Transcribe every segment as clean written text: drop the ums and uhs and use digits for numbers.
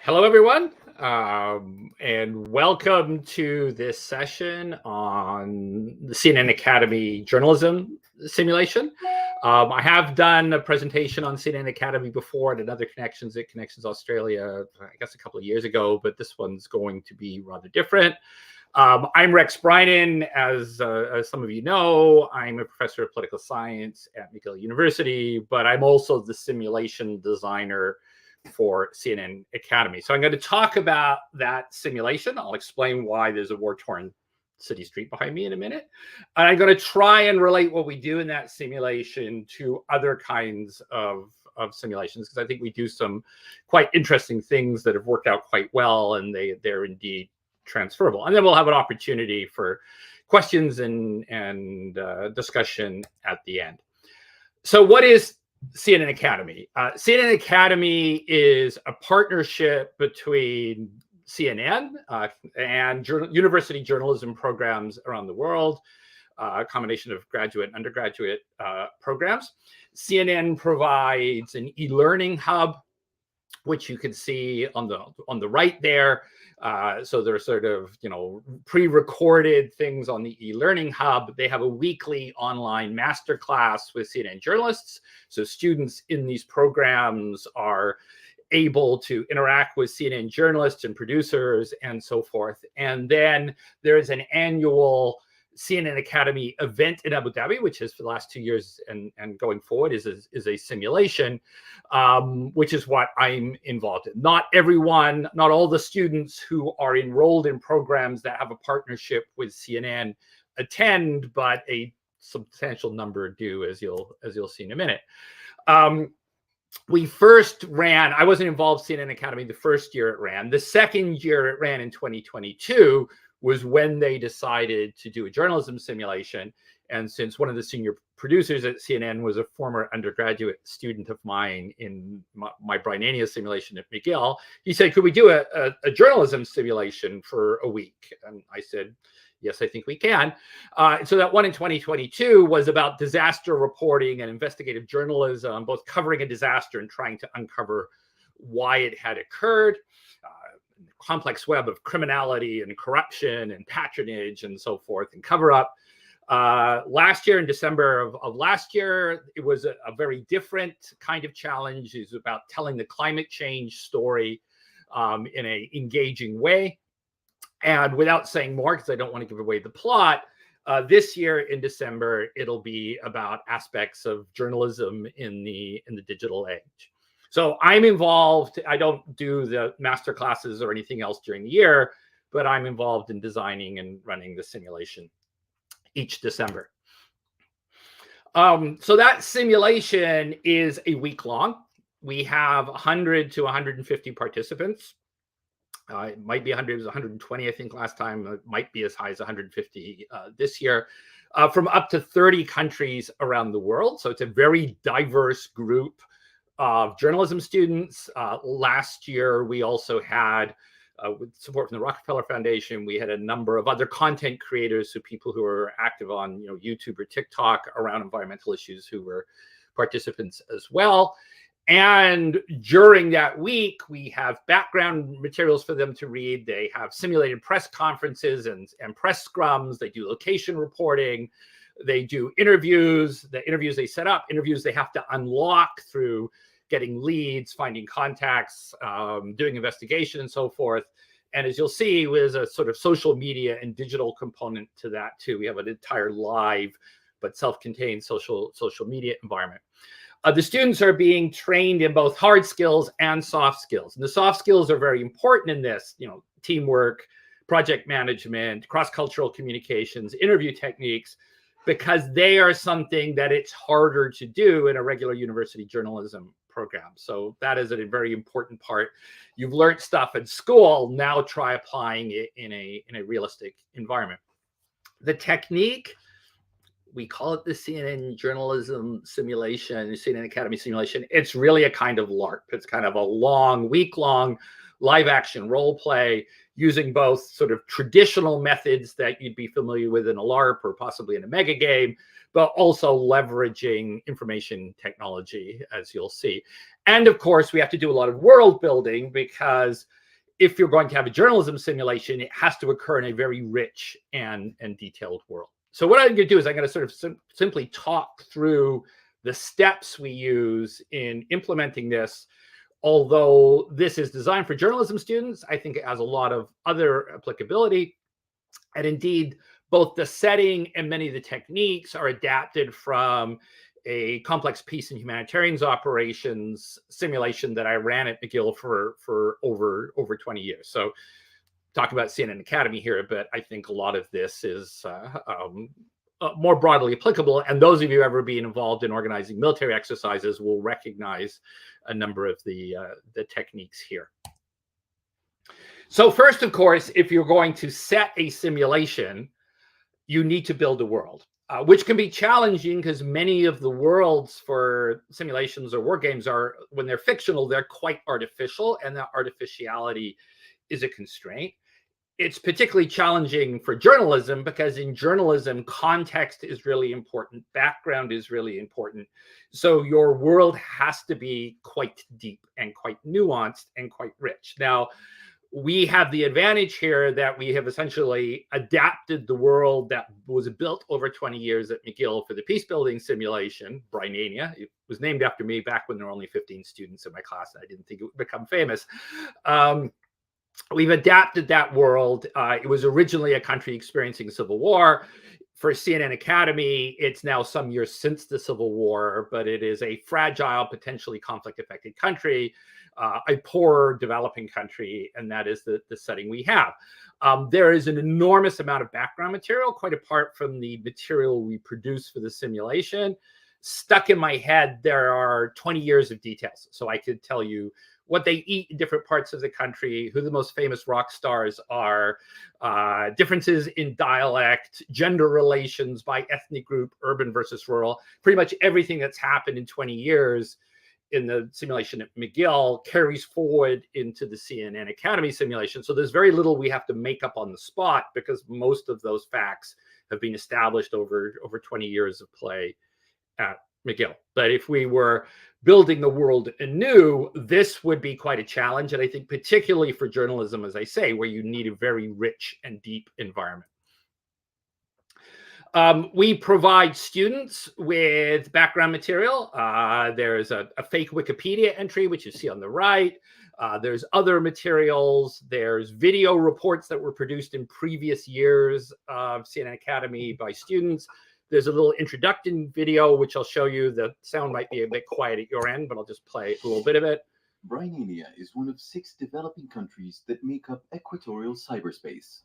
Hello, everyone, and welcome to this session on the CNN Academy journalism simulation. I have done a presentation on CNN Academy before at another Connections at Connections Australia, I guess a couple of years ago, but this one's going to be rather different. I'm Rex Brynen. As some of you know, I'm a professor of political science at McGill University, but I'm also the simulation designer for CNN Academy. So I'm going to talk about that simulation. I'll explain why there's a war-torn city street behind me in a minute. And I'm going to try and relate what we do in that simulation to other kinds of simulations, because I think we do some quite interesting things that have worked out quite well, and they're indeed transferable. And then we'll have an opportunity for questions and discussion at the end. So what is CNN Academy? CNN Academy is a partnership between CNN and university journalism programs around the world, a combination of graduate and undergraduate programs. CNN provides an e-learning hub, which you can see on the right there. So there's sort of, pre-recorded things on the e-learning hub. They have a weekly online masterclass with CNN journalists. So students in these programs are able to interact with CNN journalists and producers and so forth. And then there is an annual CNN Academy event in Abu Dhabi, which is for the last 2 years and going forward is a simulation, which is what I'm involved in. Not everyone, not all the students who are enrolled in programs that have a partnership with CNN attend, but a substantial number do, as you'll see in a minute. We first ran, I wasn't involved in CNN Academy the first year it ran. The second year it ran in 2022 was when they decided to do a journalism simulation. And since one of the senior producers at CNN was a former undergraduate student of mine in my Brynen simulation at McGill, he said, could we do a journalism simulation for a week? And I said, yes, I think we can. So that one in 2022 was about disaster reporting and investigative journalism, both covering a disaster and trying to uncover why it had occurred. Complex web of criminality and corruption and patronage and so forth and cover up. Last year, in December of last year, it was a very different kind of challenge. It was about telling the climate change story in an engaging way. And without saying more, because I don't want to give away the plot, this year in December, it'll be about aspects of journalism in the digital age. So I'm involved. I don't do the master classes or anything else during the year, but I'm involved in designing and running the simulation each December. So that simulation is a week long. We have 100 to 150 participants. It might be 100, it was 120, I think, last time. It might be as high as 150 this year, from up to 30 countries around the world. So it's a very diverse group of journalism students. Last year, we also had, with support from the Rockefeller Foundation, we had a number of other content creators, so people who are active on YouTube or TikTok around environmental issues who were participants as well. And during that week, we have background materials for them to read. They have simulated press conferences and press scrums. They do location reporting. They do interviews. The interviews they set up, interviews they have to unlock through getting leads, finding contacts, doing investigation and so forth. And as you'll see, there's a sort of social media and digital component to that too. We have an entire live but self-contained social media environment. The students are being trained in both hard skills and soft skills. And the soft skills are very important in this, teamwork, project management, cross-cultural communications, interview techniques, because they are something that it's harder to do in a regular university journalism program. So that is a very important part. You've learned stuff at school, now try applying it in a realistic environment. The technique, we call it the CNN journalism simulation, the CNN Academy simulation. It's really a kind of LARP. It's kind of a long, week-long live action role play. using both sort of traditional methods that you'd be familiar with in a LARP or possibly in a mega game, but also leveraging information technology, as you'll see. And of course, we have to do a lot of world building, because if you're going to have a journalism simulation, it has to occur in a very rich and detailed world. So what I'm going to do is I'm going to sort of simply talk through the steps we use in implementing this. Although this is designed for journalism students, I think it has a lot of other applicability. And indeed, both the setting and many of the techniques are adapted from a complex peace and humanitarians operations simulation that I ran at McGill for over 20 years. So talk about CNN Academy here, but I think a lot of this is more broadly applicable. And those of you who ever been involved in organizing military exercises will recognize a number of the techniques here. So first, of course, if you're going to set a simulation, you need to build a world, which can be challenging because many of the worlds for simulations or war games are, when they're fictional, they're quite artificial, and that artificiality is a constraint. It's particularly challenging for journalism because in journalism, context is really important. Background is really important. So your world has to be quite deep and quite nuanced and quite rich. Now, we have the advantage here that we have essentially adapted the world that was built over 20 years at McGill for the peace building simulation, Brynen. It was named after me back when there were only 15 students in my class. I didn't think it would become famous. We've adapted that world. It was originally a country experiencing civil war. For CNN Academy, it's now some years since the Civil War, but it is a fragile, potentially conflict-affected country, a poor developing country, and that is the setting we have. There is an enormous amount of background material, quite apart from the material we produce for the simulation. Stuck in my head, there are 20 years of details. So I could tell you what they eat in different parts of the country, who the most famous rock stars are, differences in dialect, gender relations by ethnic group, urban versus rural. Pretty much everything that's happened in 20 years in the simulation at McGill carries forward into the CNN Academy simulation. So there's very little we have to make up on the spot because most of those facts have been established over 20 years of play at McGill. But if we were building the world anew, this would be quite a challenge. And I think particularly for journalism, as I say, where you need a very rich and deep environment. We provide students with background material. There's a fake Wikipedia entry, which you see on the right. There's other materials. There's video reports that were produced in previous years of CNN Academy by students. There's a little introduction video, which I'll show you. The sound might be a bit quiet at your end, but I'll just play a little bit of it. Brynen is one of 6 developing countries that make up equatorial cyberspace.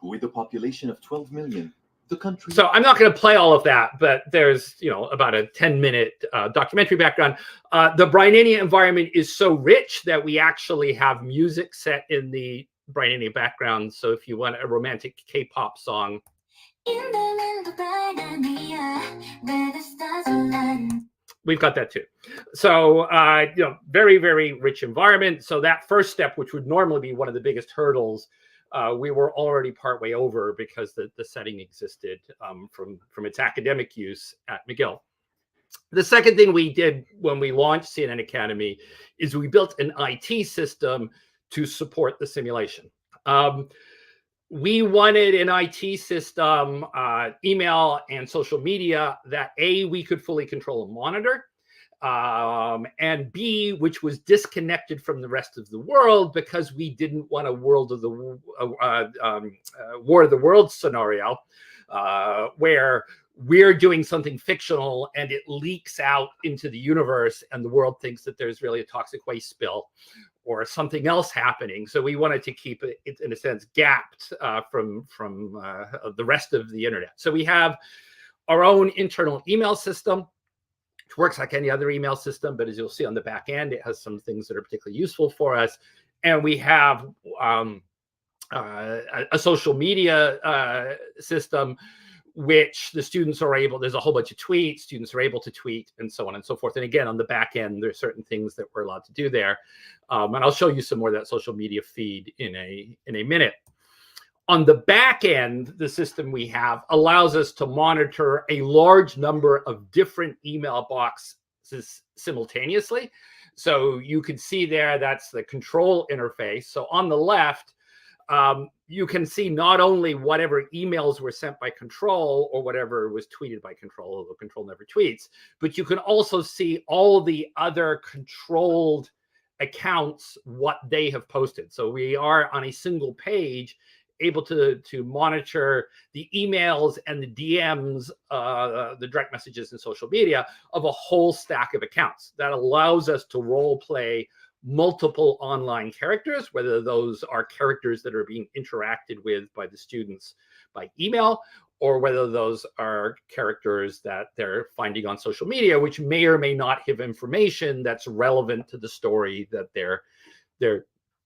With a population of 12 million, the country... So I'm not going to play all of that, but there's, about a 10-minute documentary background. The Brynen environment is so rich that we actually have music set in the Brynen background. So if you want a romantic K-pop song, we've got that too. So, very, very rich environment. So that first step, which would normally be one of the biggest hurdles, we were already partway over because the setting existed from its academic use at McGill. The second thing we did when we launched CNN Academy is we built an IT system to support the simulation. We wanted an IT system, email and social media that A, we could fully control and monitor, and B, which was disconnected from the rest of the world because we didn't want a War of the Worlds scenario where we're doing something fictional and it leaks out into the universe and the world thinks that there's really a toxic waste spill or something else happening. So we wanted to keep it, in a sense, gapped from the rest of the internet. So we have our own internal email system, which works like any other email system, but as you'll see on the back end, it has some things that are particularly useful for us. And we have a social media system, which the students are able, there's a whole bunch of tweets, students are able to tweet and so on and so forth. And again, on the back end, there's certain things that we're allowed to do there. And I'll show you some more of that social media feed in a minute. On the back end, the system we have allows us to monitor a large number of different email boxes simultaneously. So you can see there, that's the control interface. So on the left, you can see not only whatever emails were sent by control or whatever was tweeted by control, although control never tweets, but you can also see all the other controlled accounts, what they have posted. So we are on a single page able to monitor the emails and the DMs, the direct messages in social media of a whole stack of accounts. That allows us to role play multiple online characters, whether those are characters that are being interacted with by the students by email, or whether those are characters that they're finding on social media, which may or may not have information that's relevant to the story that they're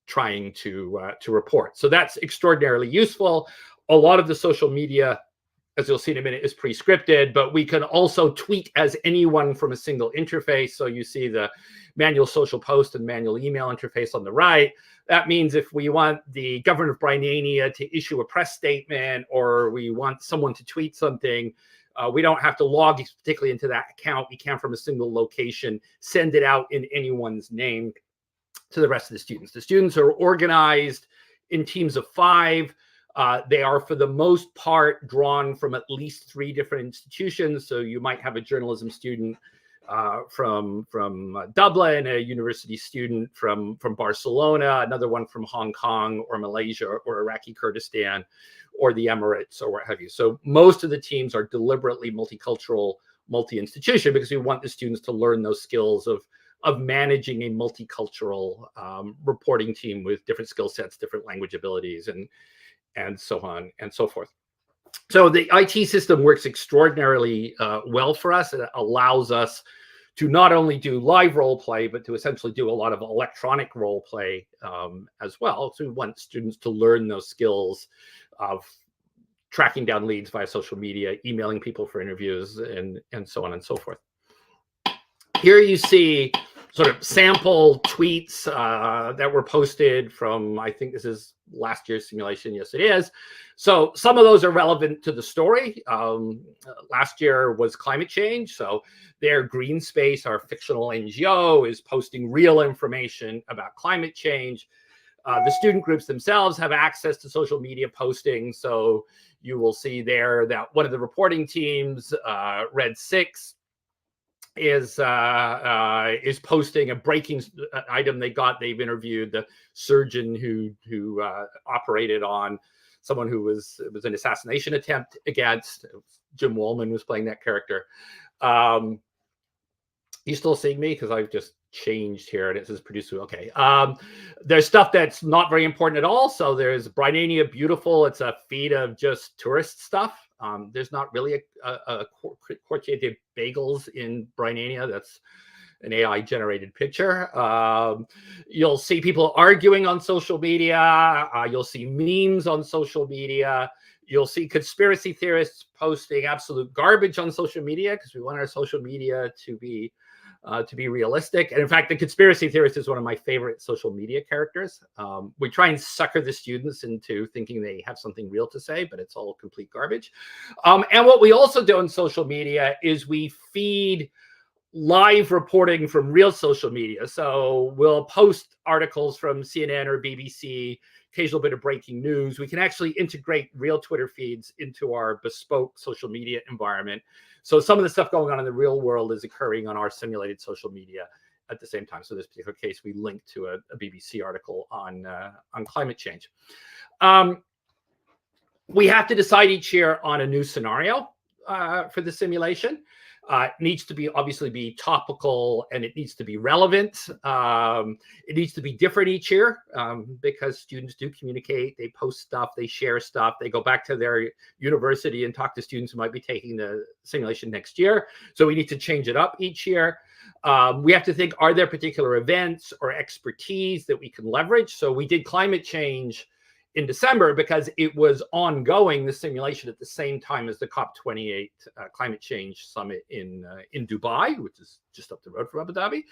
trying to report. So that's extraordinarily useful. A lot of the social media, as you'll see in a minute, is pre-scripted, but we can also tweet as anyone from a single interface. So you see the manual social post and manual email interface on the right. That means if we want the governor of Brynen to issue a press statement, or we want someone to tweet something, we don't have to log particularly into that account. We can, from a single location, send it out in anyone's name to the rest of the students. The students are organized in teams of 5. They are, for the most part, drawn from at least 3 different institutions. So you might have a journalism student from Dublin, a university student from Barcelona, another one from Hong Kong or Malaysia or Iraqi Kurdistan or the Emirates or what have you. So most of the teams are deliberately multicultural, multi-institution, because we want the students to learn those skills of managing a multicultural reporting team with different skill sets, different language abilities, and so on and so forth. So the IT system works extraordinarily well for us. It allows us to not only do live role play, but to essentially do a lot of electronic role play as well. So we want students to learn those skills of tracking down leads via social media, emailing people for interviews, and so on and so forth. Here you see sort of sample tweets that were posted from, I think this is last year's simulation. Yes, it is. So some of those are relevant to the story. Last year was climate change. So their Green Space, our fictional NGO, is posting real information about climate change. The student groups themselves have access to social media posting. So you will see there that one of the reporting teams, Red 6, is posting a breaking item they got. They've interviewed the surgeon who operated on someone who was an assassination attempt against. Jim Wallman was playing that character. You still seeing me? Because I've just changed here and it says producer. Okay. There's stuff that's not very important at all. So there's Brynen Beautiful. It's a feed of just tourist stuff. There's not really a Quartier de Bagels in Brynen. That's an AI generated picture. You'll see people arguing on social media. You'll see memes on social media. You'll see conspiracy theorists posting absolute garbage on social media, because we want our social media to be realistic. And in fact, the conspiracy theorist is one of my favorite social media characters. We try and sucker the students into thinking they have something real to say, but it's all complete garbage. And what we also do on social media is we feed live reporting from real social media. So we'll post articles from CNN or BBC, occasional bit of breaking news. We can actually integrate real Twitter feeds into our bespoke social media environment. So some of the stuff going on in the real world is occurring on our simulated social media at the same time. So in this particular case, we linked to a BBC article on climate change. We have to decide each year on a new scenario for the simulation. It needs to be obviously be topical, and it needs to be relevant. It needs to be different each year because students do communicate, they post stuff, they share stuff, they go back to their university and talk to students who might be taking the simulation next year. So we need to change it up each year. We have to think, are there particular events or expertise that we can leverage? So we did climate change in December because it was ongoing, the simulation, at the same time as the COP28 climate change summit in Dubai, which is just up the road from Abu Dhabi.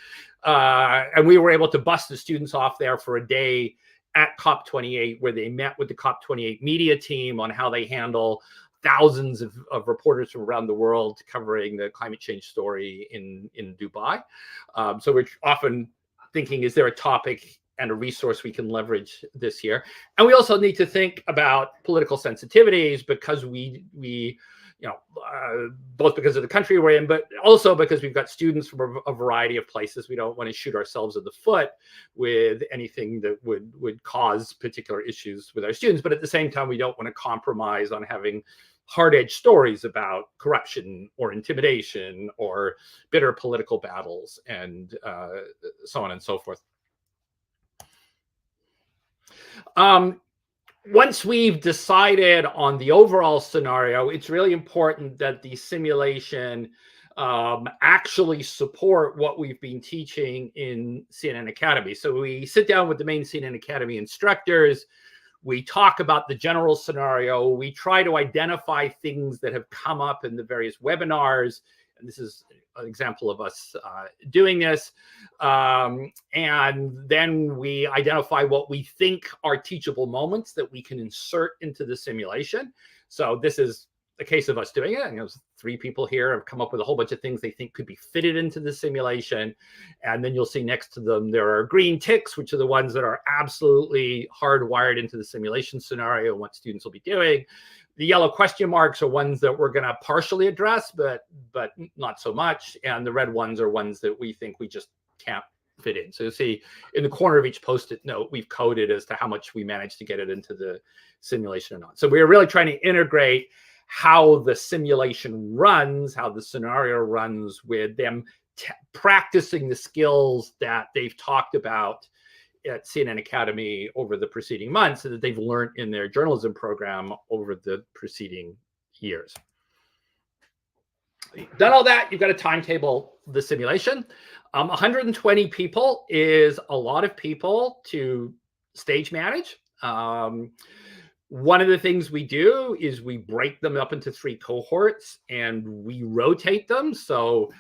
And we were able to bust the students off there for a day at COP28, where they met with the COP28 media team on how they handle thousands of reporters from around the world covering the climate change story in Dubai. So we're often thinking, is there a topic and a resource we can leverage this year? And we also need to think about political sensitivities, because we both because of the country we're in, but also because we've got students from a variety of places. We don't want to shoot ourselves in the foot with anything that would cause particular issues with our students. But at the same time, we don't want to compromise on having hard-edged stories about corruption or intimidation or bitter political battles and so on and so forth. Once we've decided on the overall scenario, it's really important that the simulation actually support what we've been teaching in CNN Academy. So we sit down with the main CNN Academy instructors. We talk about the general scenario. We try to identify things that have come up in the various webinars. And this is an example of us doing this. And then we identify what we think are teachable moments that we can insert into the simulation. So this is a case of us doing it. And there's 3 people here have come up with a whole bunch of things they think could be fitted into the simulation. And then you'll see next to them, there are green ticks, which are the ones that are absolutely hardwired into the simulation scenario and what students will be doing. The yellow question marks are ones that we're going to partially address, but not so much. And the red ones are ones that we think we just can't fit in. So you'll see in the corner of each Post-it note, we've coded as to how much we managed to get it into the simulation or not. So we're really trying to integrate how the simulation runs, how the scenario runs, with them practicing the skills that they've talked about at CNN Academy over the preceding months, and that they've learned in their journalism program over the preceding years. You've done all that, you've got to timetable the simulation. 120 people is a lot of people to stage manage. One of the things we do is we break them up into 3 cohorts and we rotate them. So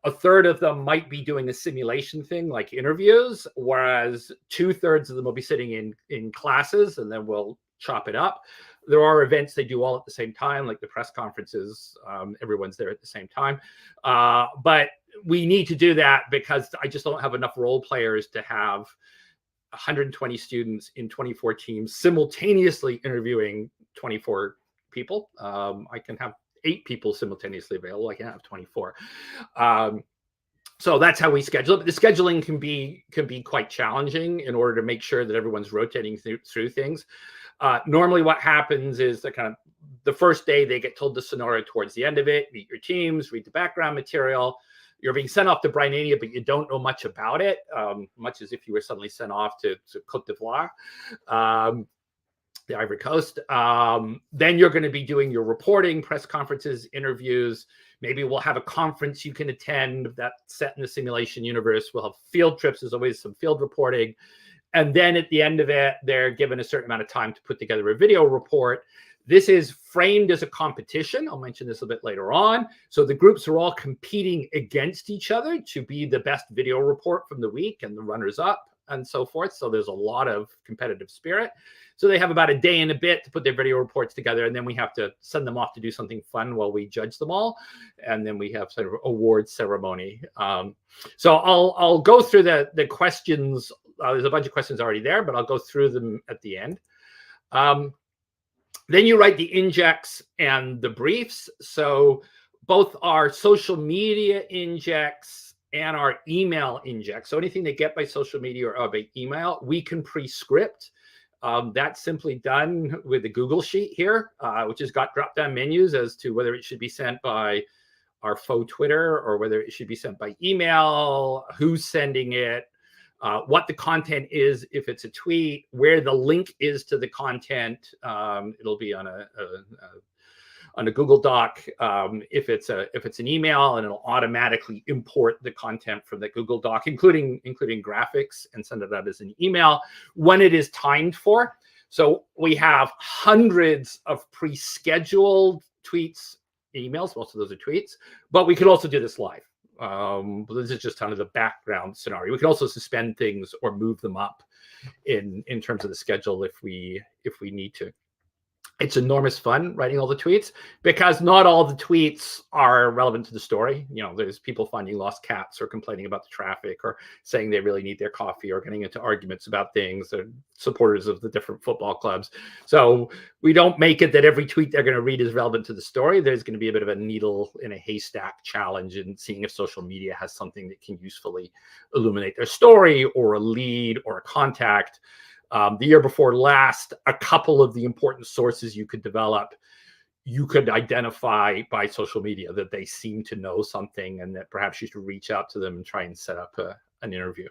a third of them might be doing a simulation thing like interviews, whereas 2/3 of them will be sitting in classes, and then we'll chop it up. There are events they do all at the same time, like the press conferences. Everyone's there at the same time. But we need to do that because I just don't have enough role players to have 120 students in 24 teams simultaneously interviewing 24 people. I can have 8 people simultaneously available. I can't have 24. So that's how we schedule it. But the scheduling can be quite challenging in order to make sure that everyone's rotating through things. Normally what happens is the first day they get told the scenario towards the end of it, meet your teams, read the background material. You're being sent off to Brynen, but you don't know much about it, much as if you were suddenly sent off to Côte d'Ivoire, the Ivory Coast. Then you're going to be doing your reporting, press conferences, interviews. Maybe we'll have a conference you can attend that's set in the simulation universe. We'll have field trips. There's always some field reporting. And then at the end of it, they're given a certain amount of time to put together a video report. This is framed as a competition. I'll mention this a bit later on. So the groups are all competing against each other to be the best video report from the week and the runners up and so forth. So there's a lot of competitive spirit. So they have about a day and a bit to put their video reports together, and then we have to send them off to do something fun while we judge them all. And then we have sort of award ceremony. So I'll go through the questions. There's a bunch of questions already there, but I'll go through them at the end. Then you write the injects and the briefs. So both our social media injects and our email injects. So anything they get by social media or by email, we can pre-script. That's simply done with the Google Sheet here, which has got drop-down menus as to whether it should be sent by our faux Twitter or whether it should be sent by email, who's sending it, what the content is, if it's a tweet, where the link is to the content. It'll be on a Google Doc. If it's an email, and it'll automatically import the content from the Google Doc, including graphics, and send it out as an email when it is timed for. So we have hundreds of pre-scheduled tweets, emails, most of those are tweets, but we can also do this live. This is just kind of the background scenario. We can also suspend things or move them up in terms of the schedule if we need to. It's enormous fun writing all the tweets because not all the tweets are relevant to the story. You know, there's people finding lost cats or complaining about the traffic or saying they really need their coffee or getting into arguments about things, or supporters of the different football clubs. So we don't make it that every tweet they're going to read is relevant to the story. There's going to be a bit of a needle in a haystack challenge in seeing if social media has something that can usefully illuminate their story or a lead or a contact. The year before last, a couple of the important sources you could develop, you could identify by social media that they seem to know something and that perhaps you should reach out to them and try and set up an interview.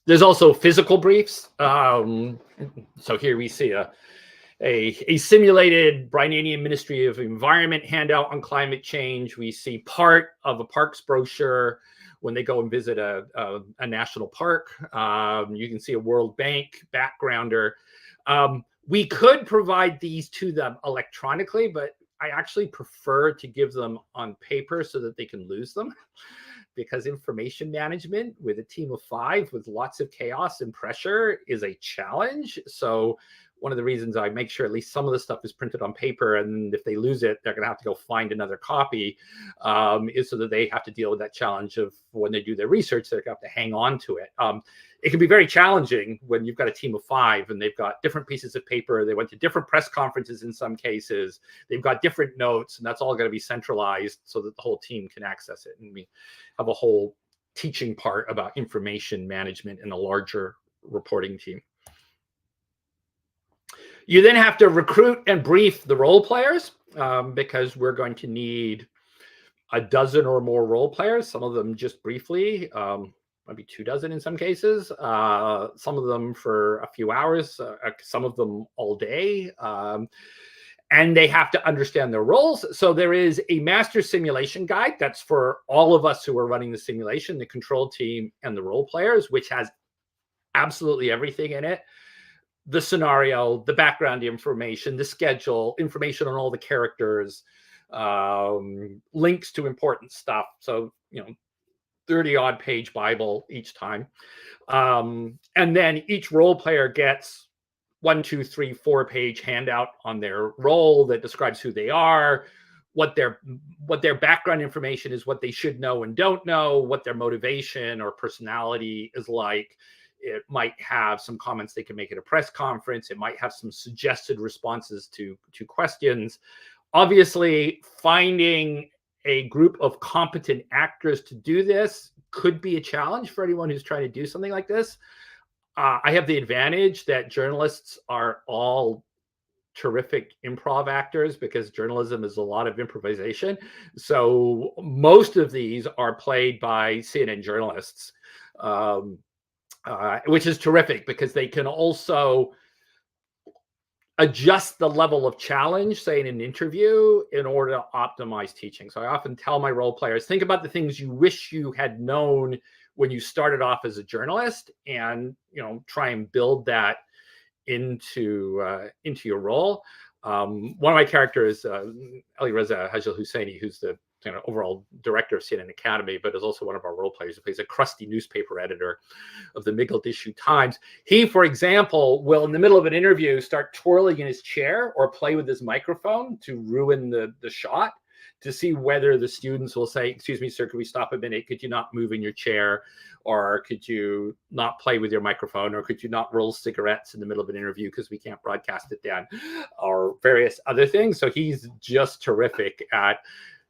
There's also physical briefs. So here we see a simulated Brynenian Ministry of Environment handout on climate change. We see part of a parks brochure when they go and visit a national park. You can see a World Bank backgrounder. We could provide these to them electronically, but I actually prefer to give them on paper so that they can lose them, because information management with a team of 5 with lots of chaos and pressure is a challenge. So one of the reasons I make sure at least some of the stuff is printed on paper, and if they lose it, they're going to have to go find another copy, is so that they have to deal with that challenge of when they do their research, they're going to have to hang on to it. It can be very challenging when you've got a team of 5 and they've got different pieces of paper. They went to different press conferences in some cases. They've got different notes, and that's all going to be centralized so that the whole team can access it. And we have a whole teaching part about information management in a larger reporting team. You then have to recruit and brief the role players, because we're going to need a dozen or more role players, some of them just briefly, maybe 24 in some cases, some of them for a few hours, some of them all day. And they have to understand their roles. So there is a master simulation guide that's for all of us who are running the simulation, the control team and the role players, which has absolutely everything in it. The scenario, the background information, the schedule, information on all the characters, links to important stuff. So, 30-odd page Bible each time. And then each role player gets 1, 2, 3, 4 page handout on their role that describes who they are, what their background information is, what they should know and don't know, what their motivation or personality is like. It might have some comments they can make at a press conference. It might have some suggested responses to questions. Obviously, finding a group of competent actors to do this could be a challenge for anyone who's trying to do something like this. I have the advantage that journalists are all terrific improv actors, because journalism is a lot of improvisation. So most of these are played by CNN journalists. Which is terrific because they can also adjust the level of challenge, say in an interview, in order to optimize teaching. So I often tell my role players, think about the things you wish you had known when you started off as a journalist, and try and build that into your role. One of my characters, Ali Reza Hajjal Husseini, who's the overall director of CNN Academy, but is also one of our role players. He plays a crusty newspaper editor of the Miggled-Issue Times. He, for example, will, in the middle of an interview, start twirling in his chair or play with his microphone to ruin the shot, to see whether the students will say, "Excuse me, sir, could we stop a minute? Could you not move in your chair? Or could you not play with your microphone? Or could you not roll cigarettes in the middle of an interview because we can't broadcast it down?" Or various other things. So he's just terrific at...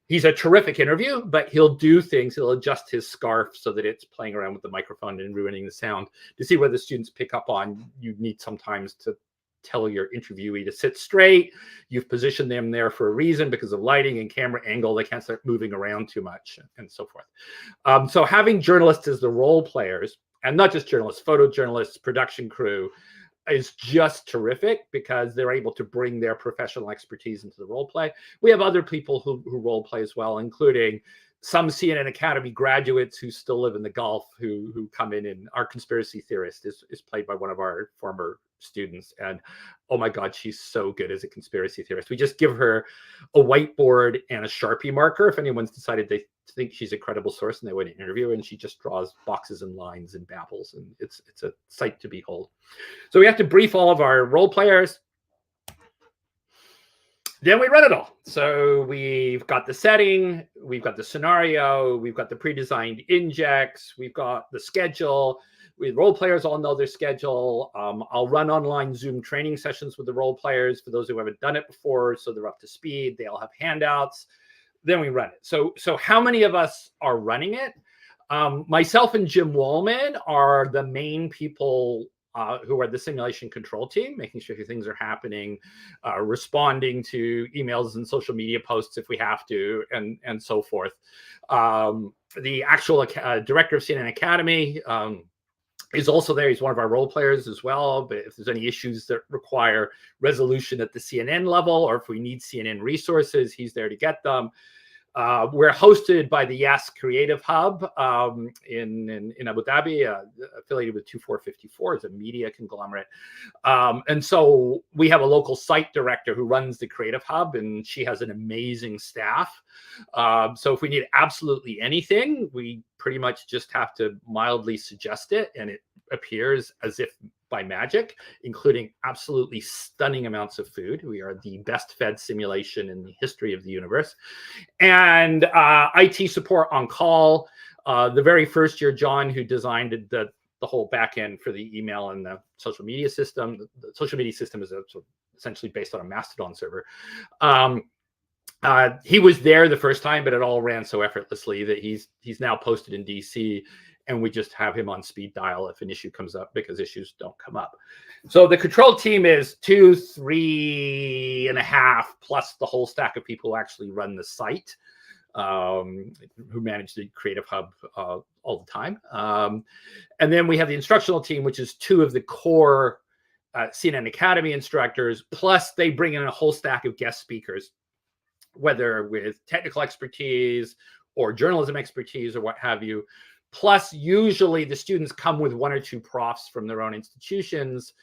He's a terrific interview, but he'll do things. He'll adjust his scarf so that it's playing around with the microphone and ruining the sound. To see whether the students pick up on, you need sometimes to tell your interviewee to sit straight. You've positioned them there for a reason because of lighting and camera angle. They can't start moving around too much, and so forth. So having journalists as the role players, and not just journalists, photojournalists, production crew, is just terrific because they're able to bring their professional expertise into the role play. We have other people who role play as well, including some CNN Academy graduates who still live in the Gulf who come in, and our conspiracy theorist is played by one of our former students. And oh my God, she's so good as a conspiracy theorist. We just give her a whiteboard and a Sharpie marker if anyone's decided they think she's a credible source and they want to interview her, and she just draws boxes and lines and babbles, and it's a sight to behold. So we have to brief all of our role players. Then we run it all. So we've got the setting, we've got the scenario, we've got the pre-designed injects, we've got the schedule. Role players all know their schedule. I'll run online Zoom training sessions with the role players for those who haven't done it before, so they're up to speed. They all have handouts. Then we run it. So how many of us are running it? Myself and Jim Wallman are the main people who are the simulation control team, making sure things are happening, responding to emails and social media posts if we have to, and so forth. The actual director of CNN Academy is also there. He's one of our role players as well. But if there's any issues that require resolution at the CNN level, or if we need CNN resources, he's there to get them. We're hosted by the Yes Creative Hub in Abu Dhabi, affiliated with 2454. It's a media conglomerate. And so we have a local site director who runs the Creative Hub, and she has an amazing staff. So if we need absolutely anything, we pretty much just have to mildly suggest it, and it appears as if by magic, including absolutely stunning amounts of food. We are the best fed simulation in the history of the universe. And IT support on call. The very first year, John, who designed the whole back end for the email and the social media system. The social media system is essentially based on a Mastodon server. He was there the first time, but it all ran so effortlessly that he's now posted in DC, and we just have him on speed dial if an issue comes up, because issues don't come up. So the control team is 2, 3.5, plus the whole stack of people who actually run the site, who manage the Creative Hub all the time. And then we have the instructional team, which is 2 of the core CNN Academy instructors, plus they bring in a whole stack of guest speakers, whether with technical expertise or journalism expertise or what have you. Plus, usually the students come with 1 or 2 profs from their own institutions.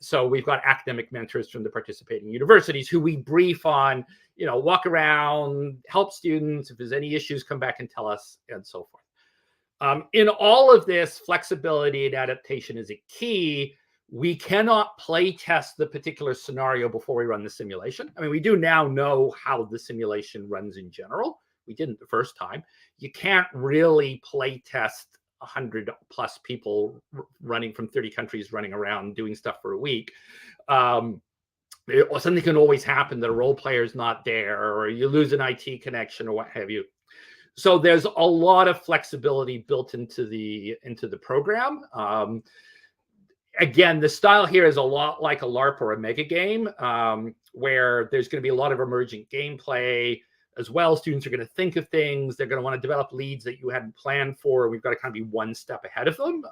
So we've got academic mentors from the participating universities who we brief on, walk around, help students. If there's any issues, come back and tell us, and so forth. In all of this, flexibility and adaptation is a key. We cannot play test the particular scenario before we run the simulation. I mean, we do now know how the simulation runs in general. We didn't the first time. You can't really play test 100 plus people running from 30 countries running around doing stuff for a week. Something can always happen that a role player is not there, or you lose an IT connection or what have you. So there's a lot of flexibility built into the program. Again, the style here is a lot like a LARP or a mega game, where there's going to be a lot of emergent gameplay as well. Students are going to think of things. They're going to want to develop leads that you hadn't planned for. We've got to kind of be one step ahead of them.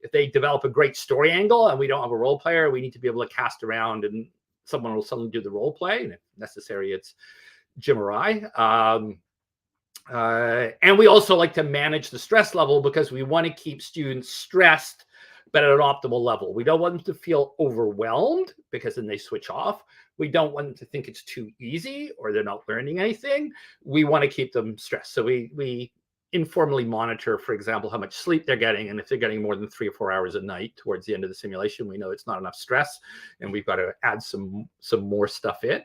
If they develop a great story angle and we don't have a role player, we need to be able to cast around and someone will suddenly do the role play. And if necessary, it's Jim or I. And we also like to manage the stress level, because we want to keep students stressed, but at an optimal level. We don't want them to feel overwhelmed, because then they switch off. We don't want them to think it's too easy or they're not learning anything. We want to keep them stressed. So we informally monitor, for example, how much sleep they're getting. And if they're getting more than 3 or 4 hours a night towards the end of the simulation, we know it's not enough stress and we've got to add some more stuff in.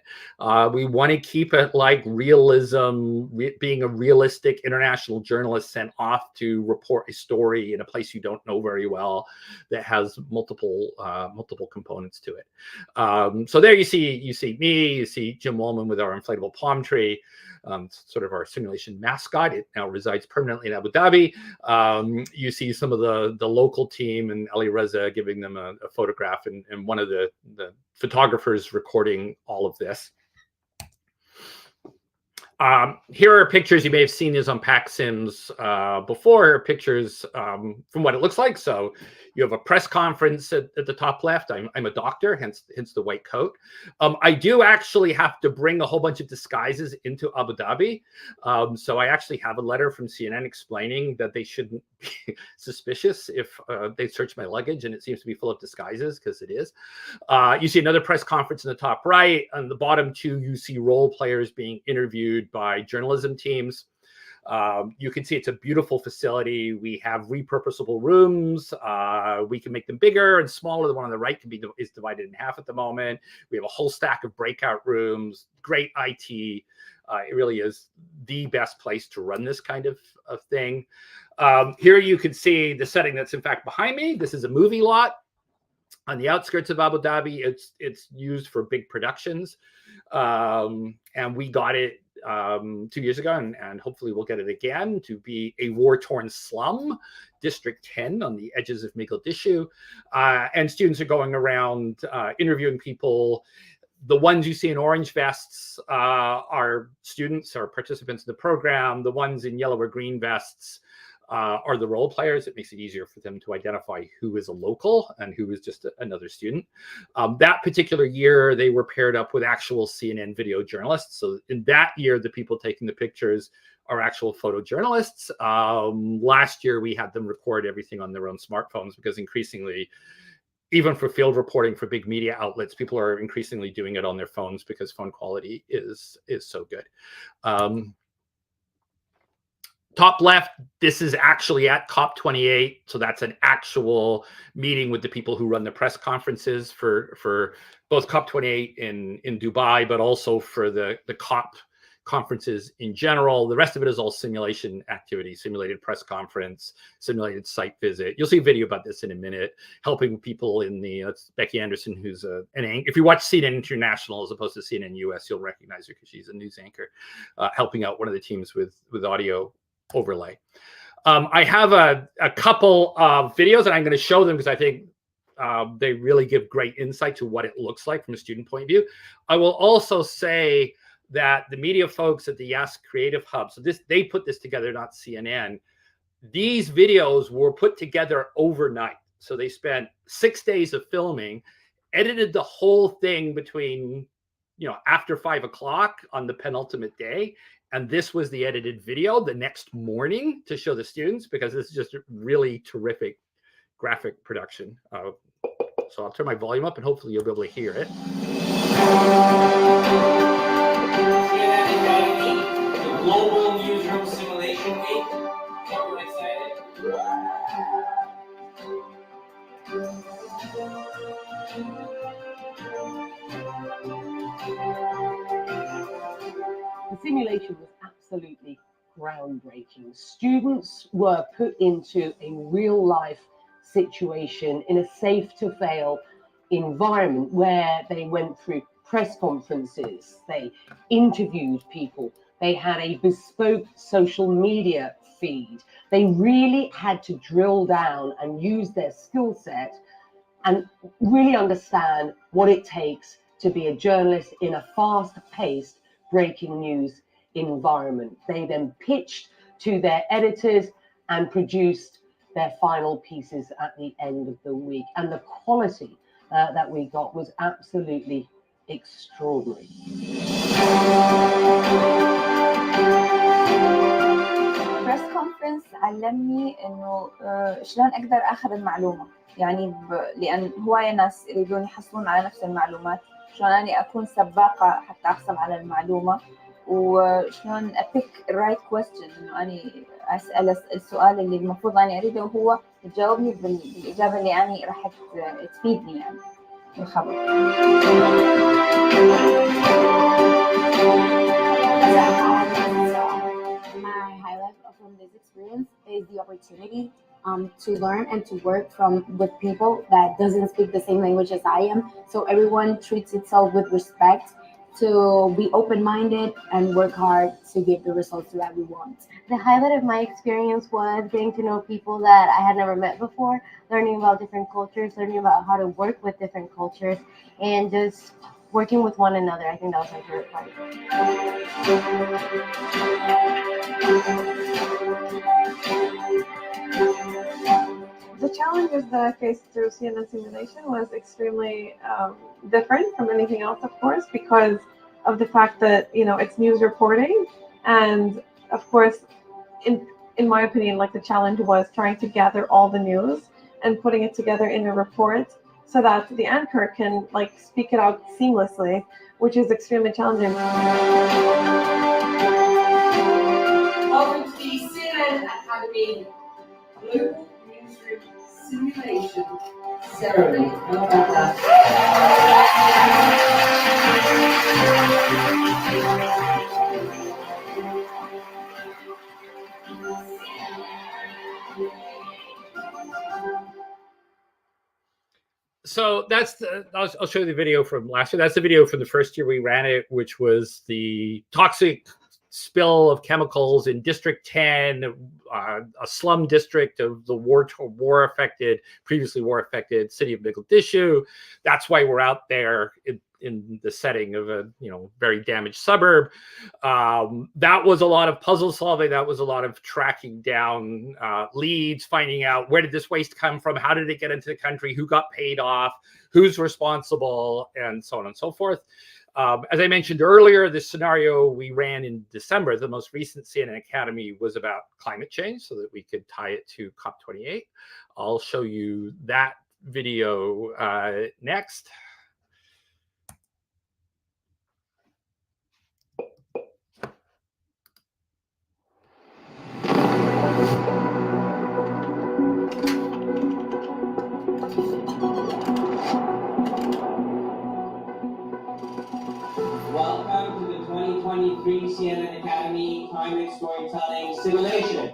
We want to keep it like realism, being a realistic international journalist sent off to report a story in a place you don't know very well that has multiple components to it. So there you see me, you see Jim Wallman with our inflatable palm tree. Sort of our simulation mascot. It now resides permanently in Abu Dhabi. You see some of the local team and Ali Reza giving them a photograph, and one of the photographers recording all of this. Here are pictures. You may have seen these on PAC Sims before. Pictures from what it looks like. So You have a press conference at the top left. I'm a doctor, hence the white coat. I do actually have to bring a whole bunch of disguises into Abu Dhabi. So I actually have a letter from CNN explaining that they shouldn't be suspicious if they search my luggage, and it seems to be full of disguises, because it is. You see another press conference in the top right. On the bottom two, you see role players being interviewed by journalism teams. You can see it's a beautiful facility. We have repurposable rooms. We can make them bigger and smaller. The one on the right is divided in half at the moment. We have a whole stack of breakout rooms, great IT. It really is the best place to run this kind of thing. Here you can see the setting that's in fact behind me. This is a movie lot on the outskirts of Abu Dhabi. It's used for big productions. And we got it 2 years ago, and hopefully we'll get it again, to be a war-torn slum, District 10 on the edges of Mogadishu. And students are going around interviewing people. The ones you see in orange vests are students or participants in the program. The ones in yellow or green vests are the role players. It makes it easier for them to identify who is a local and who is just another student. That particular year, they were paired up with actual CNN video journalists. So in that year, the people taking the pictures are actual photojournalists. Last year, we had them record everything on their own smartphones, because increasingly, even for field reporting for big media outlets, people are increasingly doing it on their phones because phone quality is so good. Top left, this is actually at COP28. So that's an actual meeting with the people who run the press conferences for both COP28 in Dubai, but also for the COP conferences in general. The rest of it is all simulation activity, simulated press conference, simulated site visit. You'll see a video about this in a minute, helping people in the, that's Becky Anderson, who's if you watch CNN International as opposed to CNN US, you'll recognize her because she's a news anchor, helping out one of the teams with audio overlay. I have a couple of videos, and I'm going to show them because I think they really give great insight to what it looks like from a student point of view. I will also say that the media folks at the Yes Creative Hub, so they put this together, not CNN. These videos were put together overnight. So they spent 6 days of filming, edited the whole thing between, after 5 o'clock on the penultimate day. And this was the edited video the next morning to show the students, because this is just a really terrific graphic production. So I'll turn my volume up and hopefully you'll be able to hear it. The Global Newsroom Simulation Week. Are you excited? The simulation was absolutely groundbreaking. Students were put into a real-life situation in a safe-to-fail environment where they went through press conferences, they interviewed people, they had a bespoke social media feed. They really had to drill down and use their skill set and really understand what it takes to be a journalist in a fast-paced breaking news environment. They then pitched to their editors and produced their final pieces at the end of the week. And the quality that we got was absolutely extraordinary. press conference علمني انه شلون اقدر اخذ المعلومه، يعني لان هوايه ناس يريدون يحصلون على نفس المعلومات، شلون اني اكون سباقه حتى احصل على المعلومه، وشلون ابيك الرايت كويستشن، انه اني اسال السؤال اللي المفروض اني اريده وهو يجاوبني بالاجابه اللي اني راح تفيدني يعني الخبر. My highlight from this experience is the opportunity to learn and to work with people that doesn't speak the same language as I am. So everyone treats itself with respect, to be open-minded and work hard to give the results that we want. The highlight of my experience was getting to know people that I had never met before, learning about different cultures, learning about how to work with different cultures, and just working with one another. I think that was my favorite part. The challenges that I faced through CNN simulation was extremely different from anything else, of course, because of the fact that, you know, it's news reporting. And of course, in my opinion, like, the challenge was trying to gather all the news and putting it together in a report so that the anchor can, like, speak it out seamlessly, which is extremely challenging. Welcome to the CNN Academy Global Newsroom Simulation Ceremony. How about that? So that's I'll show you the video from last year. That's the video from the first year we ran it, which was the toxic spill of chemicals in District 10, a slum district of the previously war-affected city of Mogadishu. That's why we're out there in the setting of a very damaged suburb. That was a lot of puzzle solving. That was a lot of tracking down leads, finding out where did this waste come from, how did it get into the country, who got paid off, who's responsible, and so on and so forth. As I mentioned earlier, the scenario we ran in December, the most recent CNN Academy, was about climate change so that we could tie it to COP28. I'll show you that video next. Welcome to the 2023 CNN Academy Climate Storytelling Simulation.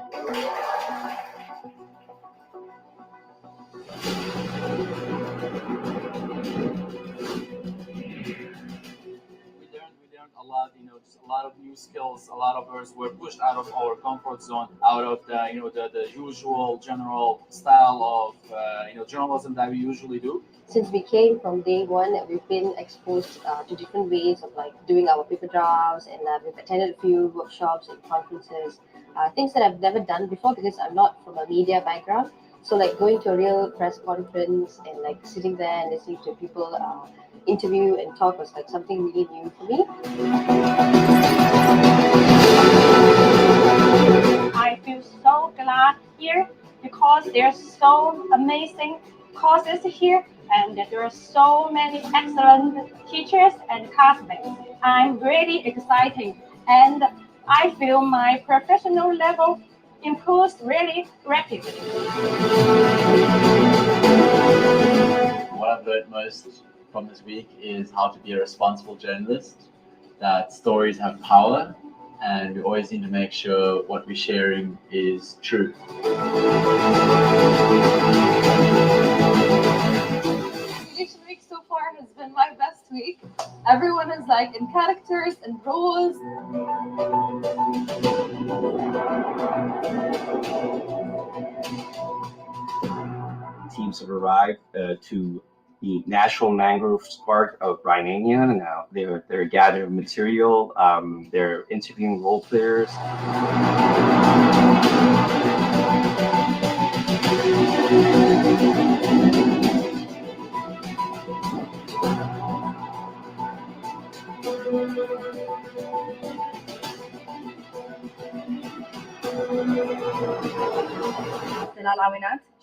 We learned a lot, just a lot of new skills. A lot of us were pushed out of our comfort zone, out of the usual general style of journalism that we usually do. Since we came from day one, we've been exposed to different ways of like doing our paper drafts, and we've attended a few workshops and conferences, things that I've never done before because I'm not from a media background. So like going to a real press conference and like sitting there and listening to people interview and talk was like something really new for me. I feel so glad here because there's so amazing courses here and there are so many excellent teachers and classmates. I'm really excited and I feel my professional level improves really rapidly. What I've learned most from this week is how to be a responsible journalist, that stories have power, and we always need to make sure what we're sharing is true. Simulation week so far has been my best week. Everyone is like in characters and roles. Teams have arrived to the National Mangrove Park of Brynen. Now they're gathering material. They're interviewing role players.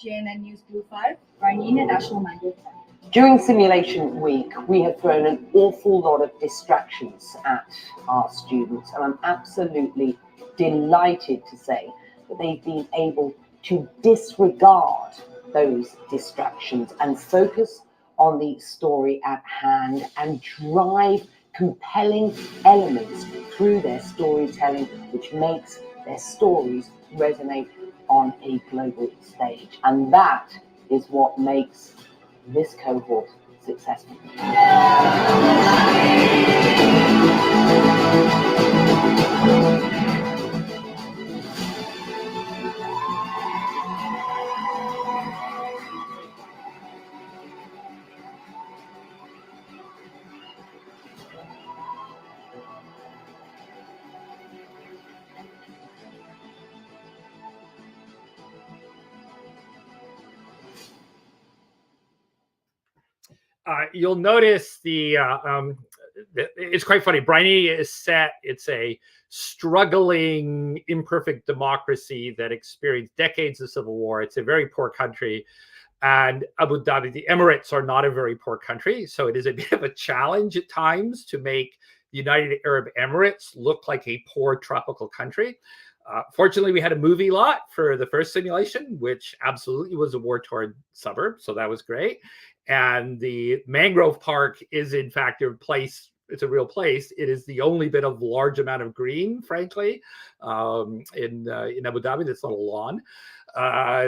GNN News Blue 5, Brynen National Mangrove Park. During simulation week, we have thrown an awful lot of distractions at our students, and I'm absolutely delighted to say that they've been able to disregard those distractions and focus on the story at hand and drive compelling elements through their storytelling, which makes their stories resonate on a global stage. And that is what makes this cohort successful. you'll notice it's quite funny. Brynen is set. It's a struggling, imperfect democracy that experienced decades of civil war. It's a very poor country. And Abu Dhabi, the Emirates, are not a very poor country. So it is a bit of a challenge at times to make the United Arab Emirates look like a poor tropical country. Fortunately, we had a movie lot for the first simulation, which absolutely was a war-torn suburb. So that was great. And the mangrove park is, in fact, a place. It's a real place. It is the only bit of large amount of green, frankly, in Abu Dhabi. That's not a lawn.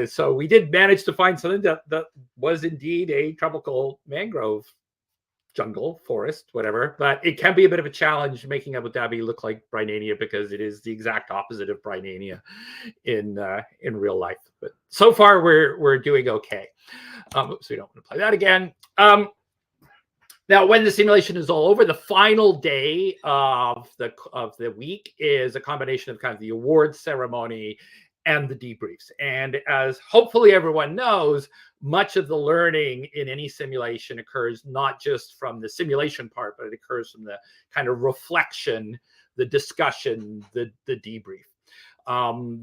So we did manage to find something that was indeed a tropical mangrove jungle, forest, whatever. But it can be a bit of a challenge making Abu Dhabi look like Brynenia, because it is the exact opposite of Brynenia in real life. But so far we're doing okay. So we don't want to play that again. Now, when the simulation is all over, the final day of the week is a combination of kind of the awards ceremony and the debriefs. And as hopefully everyone knows, much of the learning in any simulation occurs not just from the simulation part, but it occurs from the kind of reflection, the discussion, the debrief.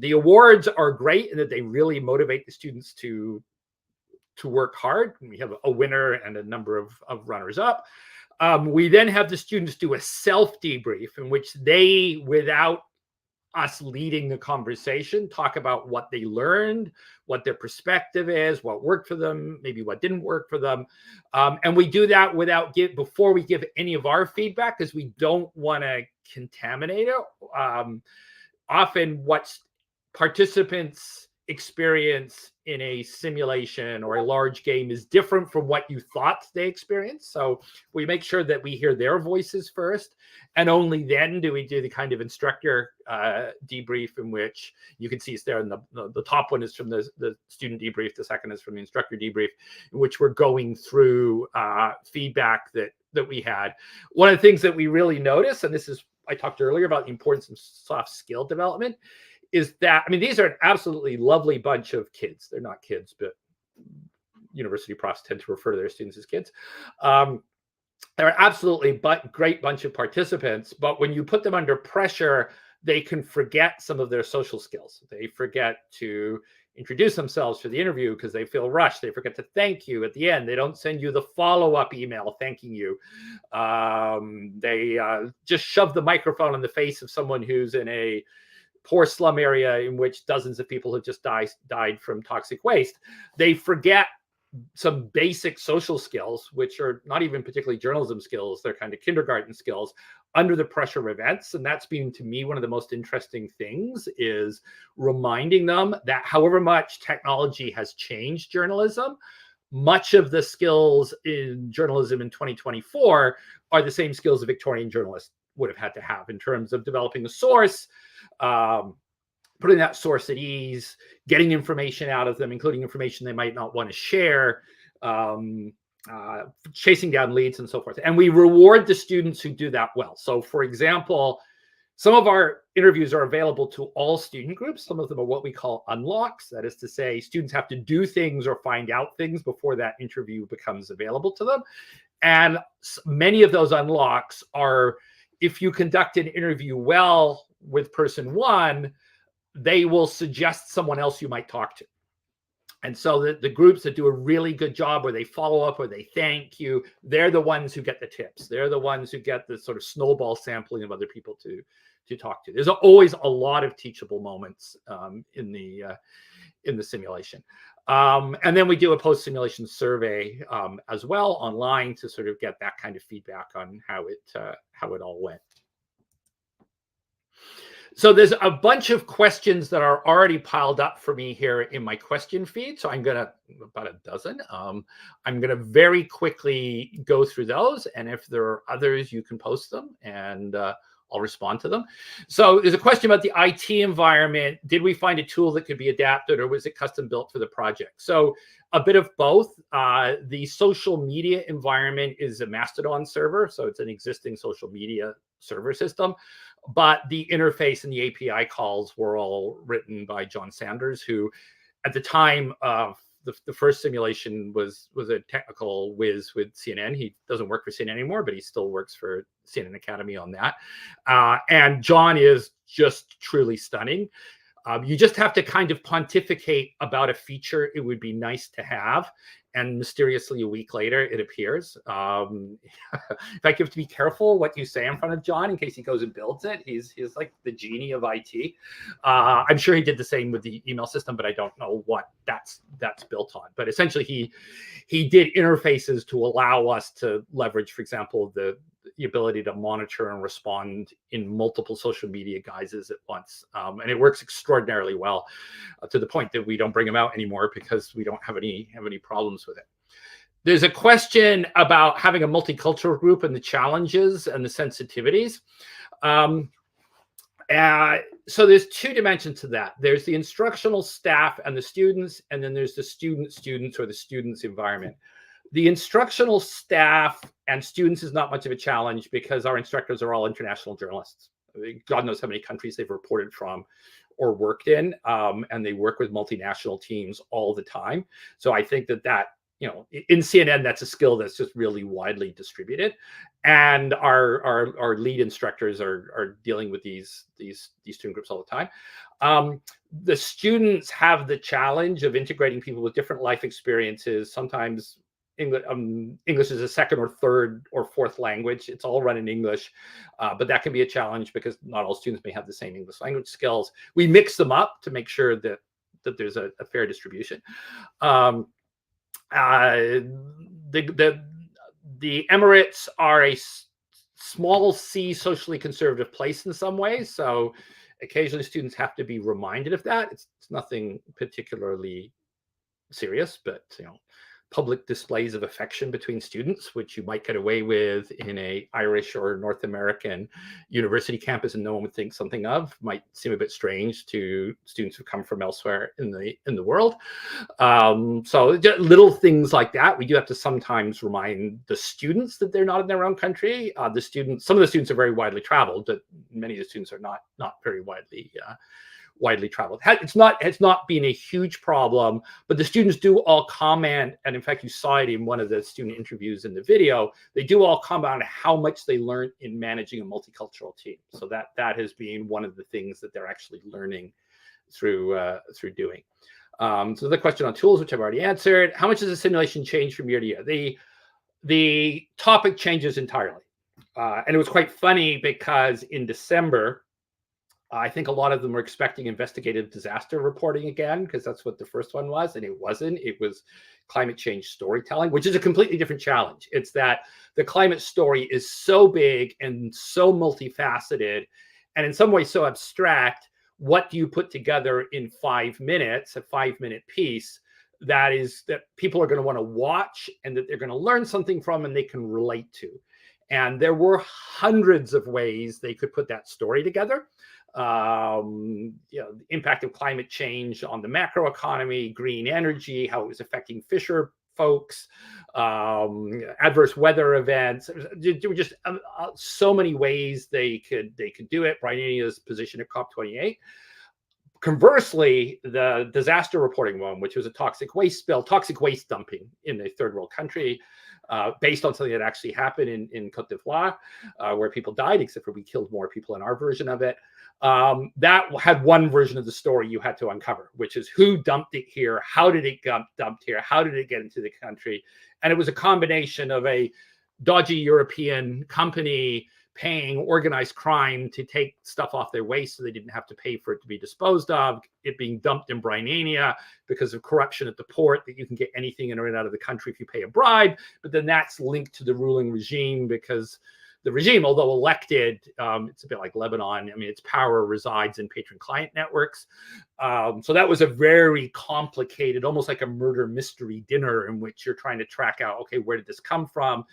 The awards are great in that they really motivate the students to work hard. We have a winner and a number of runners up. We then have the students do a self debrief in which they, without us leading the conversation, talk about what they learned, what their perspective is, what worked for them, maybe what didn't work for them. And we do that before we give any of our feedback, because we don't want to contaminate it. Often what participants experience in a simulation or a large game is different from what you thought they experienced. So we make sure that we hear their voices first, and only then do we do the kind of instructor debrief, in which you can see it's there. And the top one is from the student debrief. The second is from the instructor debrief, in which we're going through feedback that we had. One of the things that we really notice, and this is, I talked earlier about the importance of soft skill development, is that, I mean, these are an absolutely lovely bunch of kids. They're not kids, but university profs tend to refer to their students as kids. They're absolutely great bunch of participants, but when you put them under pressure, they can forget some of their social skills. They forget to introduce themselves for the interview because they feel rushed. They forget to thank you at the end. They don't send you the follow-up email thanking you. They just shove the microphone in the face of someone who's in a poor slum area in which dozens of people have just died from toxic waste. They forget some basic social skills, which are not even particularly journalism skills. They're kind of kindergarten skills under the pressure of events. And that's been, to me, one of the most interesting things, is reminding them that however much technology has changed journalism, much of the skills in journalism in 2024 are the same skills a Victorian journalist would have had to have in terms of developing a source, putting that source at ease, getting information out of them, including information they might not want to share, chasing down leads and so forth. And we reward the students who do that well. So for example, some of our interviews are available to all student groups. Some of them are what we call unlocks. That is to say, students have to do things or find out things before that interview becomes available to them. And many of those unlocks are, if you conduct an interview well with person one, they will suggest someone else you might talk to. And so the groups that do a really good job, or they follow up, or they thank you, they're the ones who get the tips. They're the ones who get the sort of snowball sampling of other people to talk to. There's always a lot of teachable moments in the simulation. And then we do a post-simulation survey as well online to sort of get that kind of feedback on how it all went. So there's a bunch of questions that are already piled up for me here in my question feed. So I'm gonna, about a dozen. I'm gonna very quickly go through those. And if there are others, you can post them and I'll respond to them. So there's a question about the IT environment. Did we find a tool that could be adapted, or was it custom built for the project? So a bit of both. The social media environment is a Mastodon server. So it's an existing social media server system. But the interface and the API calls were all written by John Sanders, who at the time of the first simulation was a technical whiz with CNN. He doesn't work for CNN anymore, but he still works for CNN Academy on that. And John is just truly stunning. You just have to kind of pontificate about a feature it would be nice to have, and mysteriously a week later it appears. In fact, you have to be careful what you say in front of John in case he goes and builds it. He's like the genie of IT. I'm sure he did the same with the email system, but I don't know what that's built on. But essentially, he did interfaces to allow us to leverage, for example, the ability to monitor and respond in multiple social media guises at once. And it works extraordinarily well, to the point that we don't bring them out anymore because we don't have any problems with it. There's a question about having a multicultural group and the challenges and the sensitivities. So there's two dimensions to that. There's the instructional staff and the students, and then there's the students or the students' environment. The instructional staff and students is not much of a challenge because our instructors are all international journalists. God knows how many countries they've reported from or worked in, and they work with multinational teams all the time. So I think that in CNN, that's a skill that's just really widely distributed. And our lead instructors are dealing with these student groups all the time. The students have the challenge of integrating people with different life experiences. Sometimes English is a second or third or fourth language. It's all run in English, but that can be a challenge because not all students may have the same English language skills. We mix them up to make sure that there's a fair distribution. The Emirates are a small c socially conservative place in some ways, so occasionally students have to be reminded of that. It's nothing particularly serious, but public displays of affection between students, which you might get away with in a Irish or North American university campus and no one would think something of, might seem a bit strange to students who come from elsewhere in the world. So little things like that. We do have to sometimes remind the students that they're not in their own country. Some of the students are very widely traveled, but many of the students are not very widely traveled. It's not been a huge problem, but the students do all comment, and in fact, you saw it in one of the student interviews in the video. They do all comment on how much they learned in managing a multicultural team. So that has been one of the things that they're actually learning through doing. So the question on tools, which I've already answered. How much does the simulation change from year to year? The topic changes entirely, and it was quite funny because in December, I think a lot of them were expecting investigative disaster reporting again, because that's what the first one was, and it wasn't. It was climate change storytelling, which is a completely different challenge. It's that the climate story is so big and so multifaceted, and in some ways so abstract. What do you put together in 5 minutes, a 5-minute piece that people are going to want to watch and that they're going to learn something from and they can relate to? And there were hundreds of ways they could put that story together. The impact of climate change on the macroeconomy, green energy, how it was affecting fisher folks, adverse weather events. There were just so many ways they could do it. Brynenia's position at COP28. Conversely, the disaster reporting one, which was a toxic waste spill, toxic waste dumping in a third world country, based on something that actually happened in Côte d'Ivoire, where people died, except for we killed more people in our version of it. That had one version of the story you had to uncover, which is who dumped it here, how did it get dumped here, how did it get into the country? And it was a combination of a dodgy European company paying organized crime to take stuff off their waste so they didn't have to pay for it to be disposed of, it being dumped in Brynenia because of corruption at the port, that you can get anything in or out of the country if you pay a bribe. But then that's linked to the ruling regime, because the regime, although elected, it's a bit like Lebanon. I mean, its power resides in patron-client networks. So that was a very complicated, almost like a murder mystery dinner in which you're trying to track out, okay, where did this come from?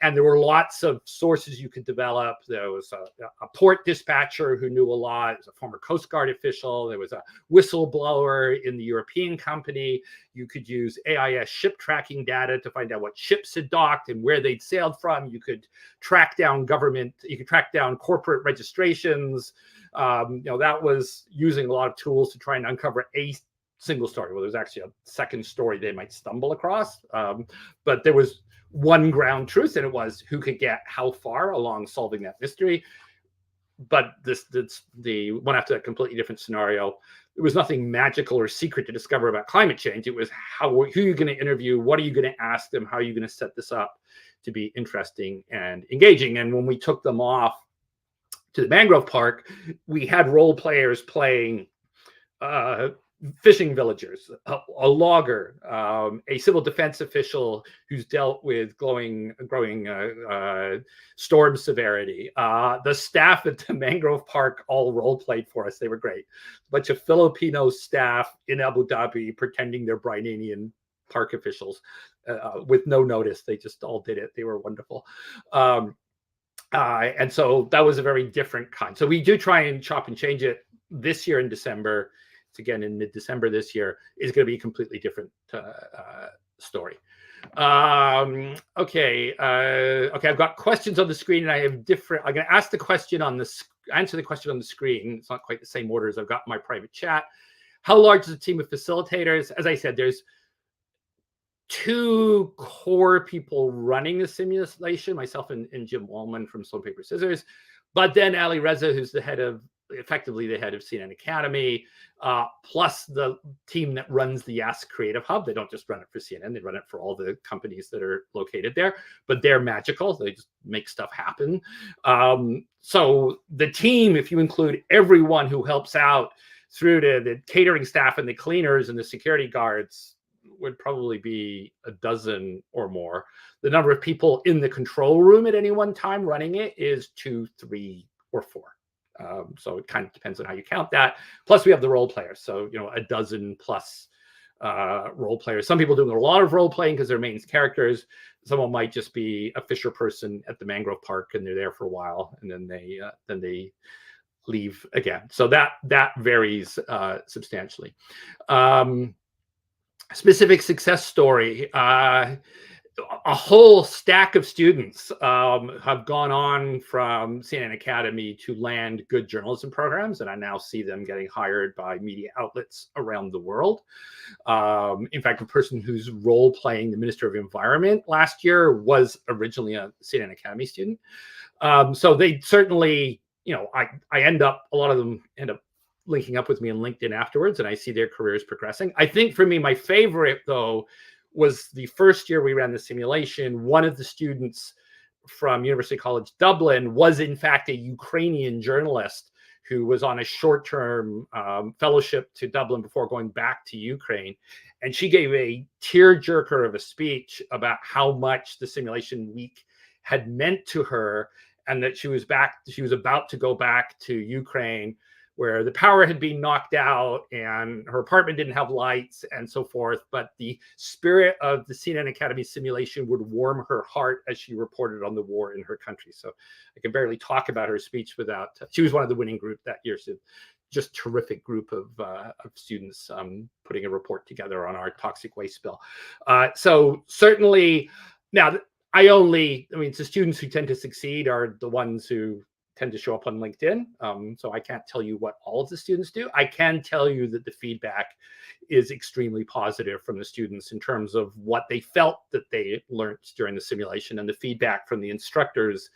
And there were lots of sources you could develop. There was a port dispatcher who knew a lot. There was a former Coast Guard official. There was a whistleblower in the European company. You could use AIS ship tracking data to find out what ships had docked and where they'd sailed from. You could track down corporate registrations. That was using a lot of tools to try and uncover a single story. Well, there's actually a second story they might stumble across, but there was one ground truth, and it was who could get how far along solving that mystery. But the one after that completely different scenario. There was nothing magical or secret to discover about climate change. It was who are you going to interview? What are you going to ask them? How are you going to set this up to be interesting and engaging? And when we took them off to the mangrove park, we had role players playing fishing villagers, a logger, a civil defense official who's dealt with growing storm severity. The staff at the mangrove park all role played for us. They were great. A bunch of Filipino staff in Abu Dhabi pretending they're Brynenian park officials with no notice. They just all did it. They were wonderful. And so that was a very different kind. So we do try and chop and change it. This year in December, it's again in mid-December this year, is going to be a completely different story. Okay, I've got questions on the screen, and I have different. I'm going to ask the question on the answer the question on the screen. It's not quite the same order as I've got in my private chat. How large is a team of facilitators? As I said, there's 2 core people running the simulation, myself and Jim Wallman from Stone Paper Scissors, but then Ali Reza, who's effectively the head of CNN Academy, plus the team that runs the Ask Creative Hub. They don't just run it for CNN, they run it for all the companies that are located there, but they're magical. They just make stuff happen. So the team, if you include everyone who helps out through to the catering staff and the cleaners and the security guards, would probably be a dozen or more. The number of people in the control room at any one time running it is 2, 3, or 4. So it kind of depends on how you count that. Plus we have the role players. So, a dozen plus role players. Some people doing a lot of role playing because they're main characters. Someone might just be a fisher person at the mangrove park and they're there for a while and then they leave again. So that varies substantially. Specific success story. A whole stack of students have gone on from CNN Academy to land good journalism programs, and I now see them getting hired by media outlets around the world. In fact, a person who's role playing the Minister of Environment last year was originally a CNN Academy student. So they certainly, a lot of them end up linking up with me on LinkedIn afterwards, and I see their careers progressing. I think for me, my favorite though was the first year we ran the simulation. One of the students from University College Dublin was in fact a Ukrainian journalist who was on a short-term fellowship to Dublin before going back to Ukraine. And she gave a tearjerker of a speech about how much the simulation week had meant to her, and that she was about to go back to Ukraine, where the power had been knocked out and her apartment didn't have lights and so forth. But the spirit of the CNN Academy simulation would warm her heart as she reported on the war in her country. So I can barely talk about her speech without, she was one of the winning group that year. So just terrific group of students putting a report together on our toxic waste spill. So certainly now the students who tend to succeed are the ones who tend to show up on LinkedIn. So I can't tell you what all of the students do. I can tell you that the feedback is extremely positive from the students in terms of what they felt that they learned during the simulation, and the feedback from the instructors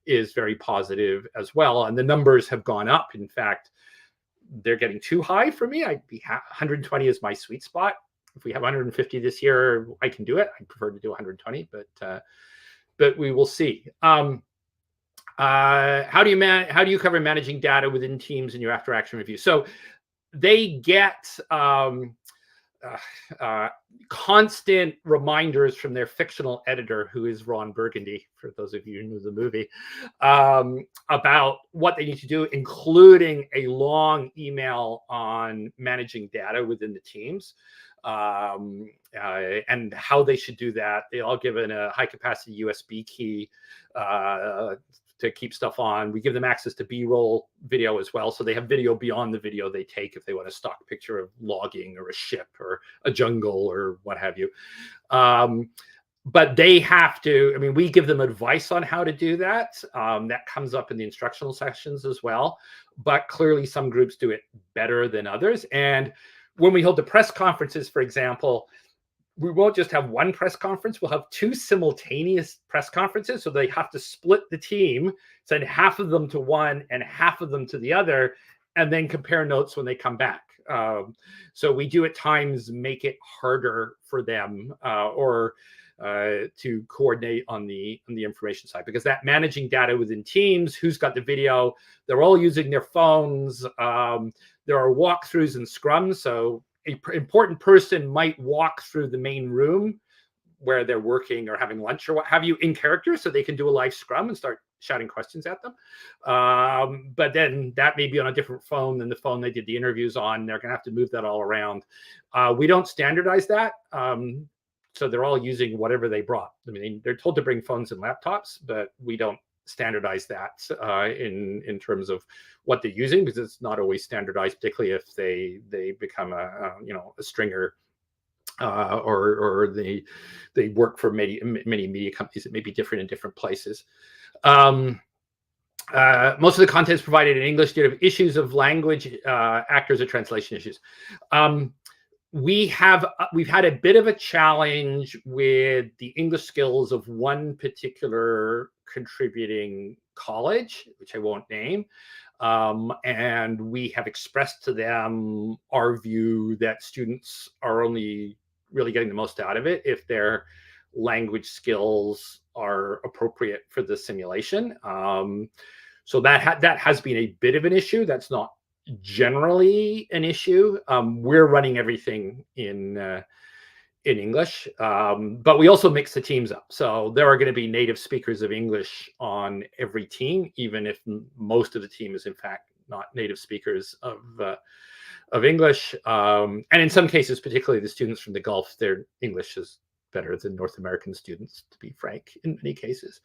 is very positive as well. And the numbers have gone up. In fact, they're getting too high for me. 120 is my sweet spot. If we have 150 this year, I can do it. I prefer to do 120, but we will see. How do you cover managing data within teams in your after action review? So they get constant reminders from their fictional editor, who is Ron Burgundy, for those of you who know the movie, about what they need to do, including a long email on managing data within the teams. And how they should do that. They all given a high capacity USB key to keep stuff on. We give them access to B-roll video as well. So they have video beyond the video they take if they want a stock picture of logging or a ship or a jungle or what have you. But they have to, we give them advice on how to do that. That comes up in the instructional sessions as well. But clearly some groups do it better than others. And when we hold the press conferences, for example, we won't just have one press conference, we'll have 2 simultaneous press conferences. So they have to split the team, send half of them to one and half of them to the other, and then compare notes when they come back. So we do at times make it harder for them to coordinate on the information side, because that managing data within teams, who's got the video, they're all using their phones. There are walkthroughs and scrums. So an important person might walk through the main room where they're working or having lunch or what have you in character, so they can do a live scrum and start shouting questions at them. But then that may be on a different phone than the phone they did the interviews on. They're going to have to move that all around. We don't standardize that. So they're all using whatever they brought. I mean, they're told to bring phones and laptops, but we don't standardize that in terms of what they're using, because it's not always standardized, particularly if they become a stringer, or they work for many media companies that may be different in different places. Most of the content is provided in English due to issues of language, actors, or translation issues. We've had a bit of a challenge with the English skills of one particular contributing college, which I won't name. And we have expressed to them our view that students are only really getting the most out of it if their language skills are appropriate for the simulation. So that has been a bit of an issue. That's not generally an issue. We're running everything in English, but we also mix the teams up. So there are going to be native speakers of English on every team, even if most of the team is in fact not native speakers of English. And in some cases, particularly the students from the Gulf, their English is better than North American students, to be frank, in many cases.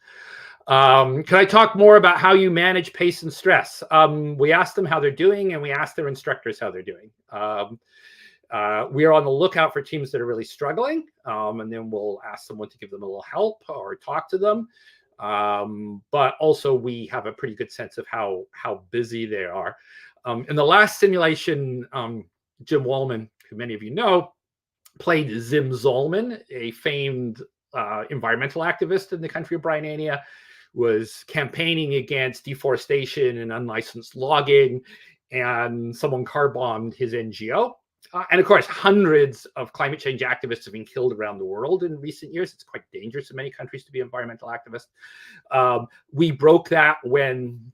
Can I talk more about how you manage pace and stress? We ask them how they're doing, and we ask their instructors how they're doing. We are on the lookout for teams that are really struggling, and then we'll ask someone to give them a little help or talk to them. But also we have a pretty good sense of how busy they are. In the last simulation, Jim Wallman, who many of you know, played Zim Zolman, a famed environmental activist in the country of Brynen, was campaigning against deforestation and unlicensed logging, and someone car bombed his NGO. And of course, hundreds of climate change activists have been killed around the world in recent years. It's quite dangerous in many countries to be environmental activists. We broke that when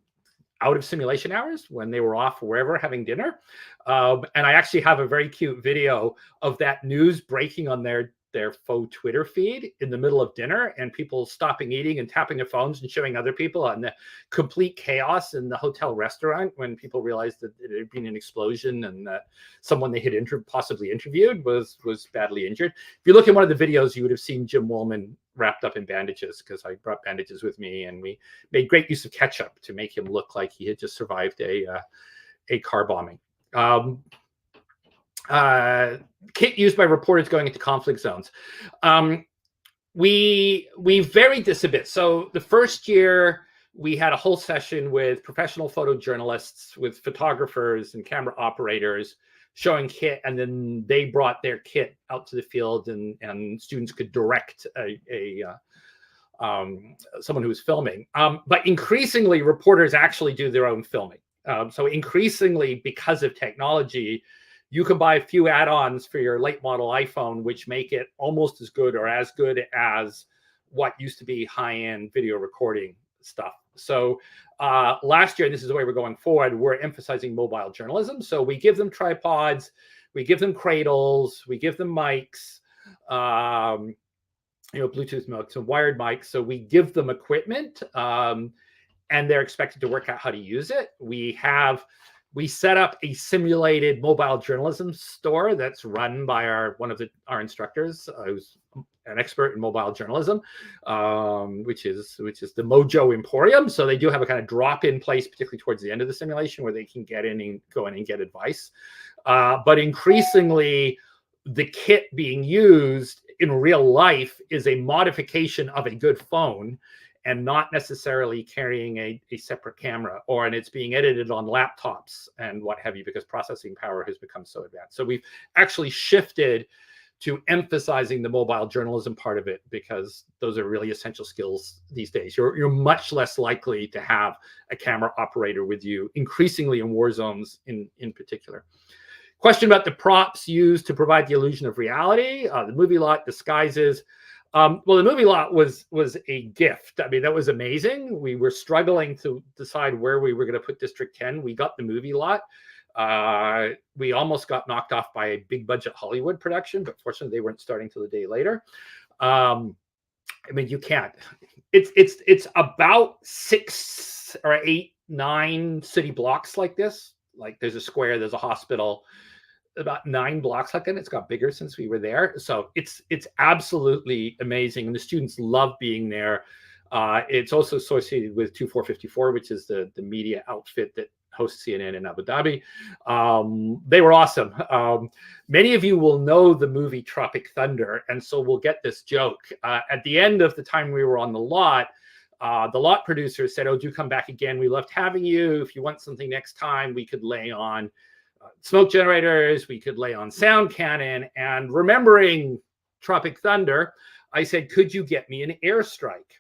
out of simulation hours, when they were off wherever having dinner. And I actually have a very cute video of that news breaking on their faux Twitter feed in the middle of dinner, and people stopping eating and tapping their phones and showing other people, and the complete chaos in the hotel restaurant when people realized that there had been an explosion and that someone they had possibly interviewed was badly injured. If you look at one of the videos, you would have seen Jim Wallman wrapped up in bandages, because I brought bandages with me, and we made great use of ketchup to make him look like he had just survived a car bombing. Kit used by reporters going into conflict zones. We varied this a bit. So the first year we had a whole session with professional photojournalists, with photographers and camera operators showing kit, and then they brought their kit out to the field, and students could direct someone who was filming. But increasingly, reporters actually do their own filming. So increasingly, because of technology, you can buy a few add-ons for your late model iPhone, which make it almost as good or as good as what used to be high-end video recording stuff. So last year, and this is the way we're going forward, we're emphasizing mobile journalism. So we give them tripods, we give them cradles, we give them mics, Bluetooth mics and wired mics. So we give them equipment, and they're expected to work out how to use it. We set up a simulated mobile journalism store that's run by one of our instructors, who's an expert in mobile journalism, which is the Mojo Emporium. So they do have a kind of drop-in place, particularly towards the end of the simulation, where they can go in and get advice. But increasingly, the kit being used in real life is a modification of a good phone. and not necessarily carrying a separate camera, and it's being edited on laptops and what have you, because processing power has become so advanced. So we've actually shifted to emphasizing the mobile journalism part of it, because those are really essential skills these days. You're much less likely to have a camera operator with you, increasingly in war zones in particular. Question about the props used to provide the illusion of reality. The movie lot disguises. Well, the movie lot was a gift. I mean, that was amazing. We were struggling to decide where we were going to put District 10. We got the movie lot. We almost got knocked off by a big budget Hollywood production, but fortunately they weren't starting till the day later. I mean, you can't. It's about 6 or 8, 9 city blocks like this. Like there's a square, there's a hospital, about 9 blocks like that. It's got bigger since we were there. So it's absolutely amazing. And the students love being there. It's also associated with 2454, which is the media outfit that hosts CNN in Abu Dhabi. They were awesome. Many of you will know the movie Tropic Thunder, and so we'll get this joke. At the end of the time we were on the lot producer said, "Oh, do come back again. We loved having you. If you want something next time, we could lay on smoke generators, we could lay on sound cannon." And remembering Tropic Thunder, I said, "Could you get me an airstrike?"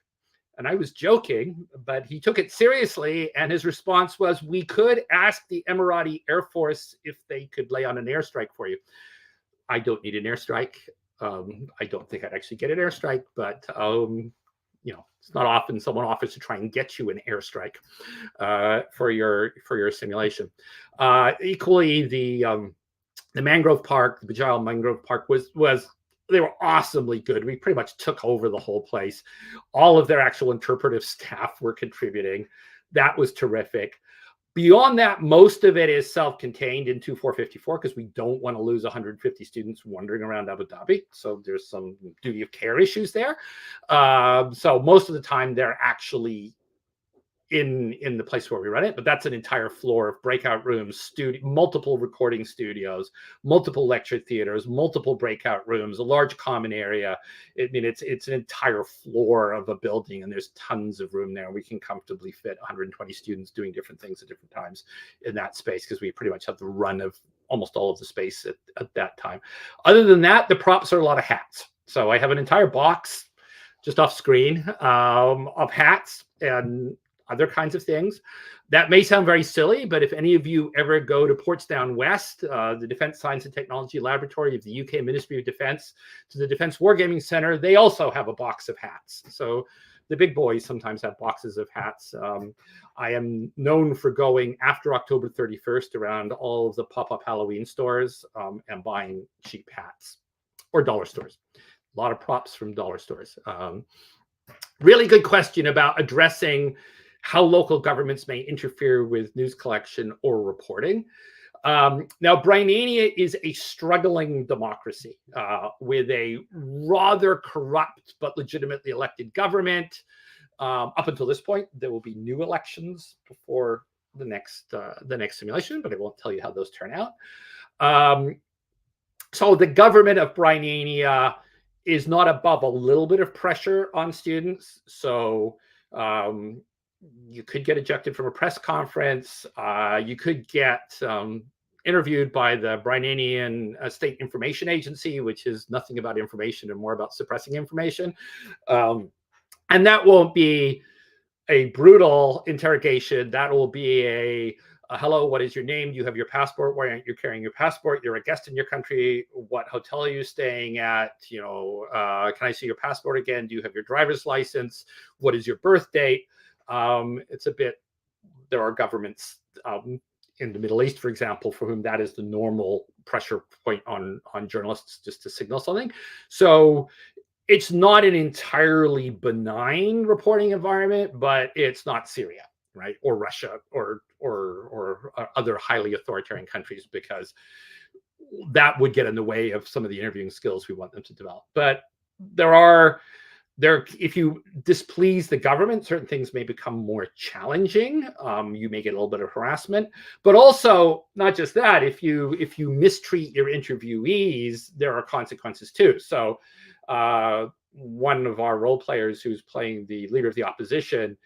And I was joking, but he took it seriously. And his response was, "We could ask the Emirati Air Force if they could lay on an airstrike for you." I don't need an airstrike. I don't think I'd actually get an airstrike, but you know, it's not often someone offers to try and get you an airstrike for your simulation. Equally, the mangrove park, the Bajal Mangrove Park was they were awesomely good. We pretty much took over the whole place. All of their actual interpretive staff were contributing. That was terrific. Beyond that, most of it is self-contained in 2454 because we don't want to lose 150 students wandering around Abu Dhabi. So there's some duty of care issues there. So most of the time they're actually in the place where we run it, but that's an entire floor of breakout rooms, multiple recording studios, multiple lecture theaters, multiple breakout rooms, a large common area. I mean, it's an entire floor of a building, and there's tons of room there. We can comfortably fit 120 students doing different things at different times in that space because we pretty much have the run of almost all of the space at that time. Other than that, the props are a lot of hats. So I have an entire box just off screen of hats and other kinds of things. That may sound very silly, but if any of you ever go to Portsdown West, the Defence Science and Technology Laboratory of the UK Ministry of Defence, to the Defence Wargaming Centre, they also have a box of hats. So the big boys sometimes have boxes of hats. I am known for going after October 31st around all of the pop-up Halloween stores and buying cheap hats, or dollar stores. A lot of props from dollar stores. Really good question about addressing how local governments may interfere with news collection or reporting. Now, Brynen is a struggling democracy with a rather corrupt but legitimately elected government. Up until this point, there will be new elections before the next simulation, but I won't tell you how those turn out. So the government of Brynen is not above a little bit of pressure on students. So you could get ejected from a press conference. You could get interviewed by the Brynenian State Information Agency, which is nothing about information and more about suppressing information. And that won't be a brutal interrogation. That will be a hello, what is your name? Do you have your passport? Why aren't you carrying your passport? You're a guest in your country. What hotel are you staying at? You know, can I see your passport again? Do you have your driver's license? What is your birth date? It's a bit, there are governments in the Middle East, for example, for whom that is the normal pressure point on journalists just to signal something. So it's not an entirely benign reporting environment, but it's not Syria, right? Or Russia or other highly authoritarian countries, because that would get in the way of some of the interviewing skills we want them to develop. But if you displease the government, certain things may become more challenging. You may get a little bit of harassment, but also not just that. If you mistreat your interviewees, there are consequences too. So, one of our role players who's playing the leader of the opposition,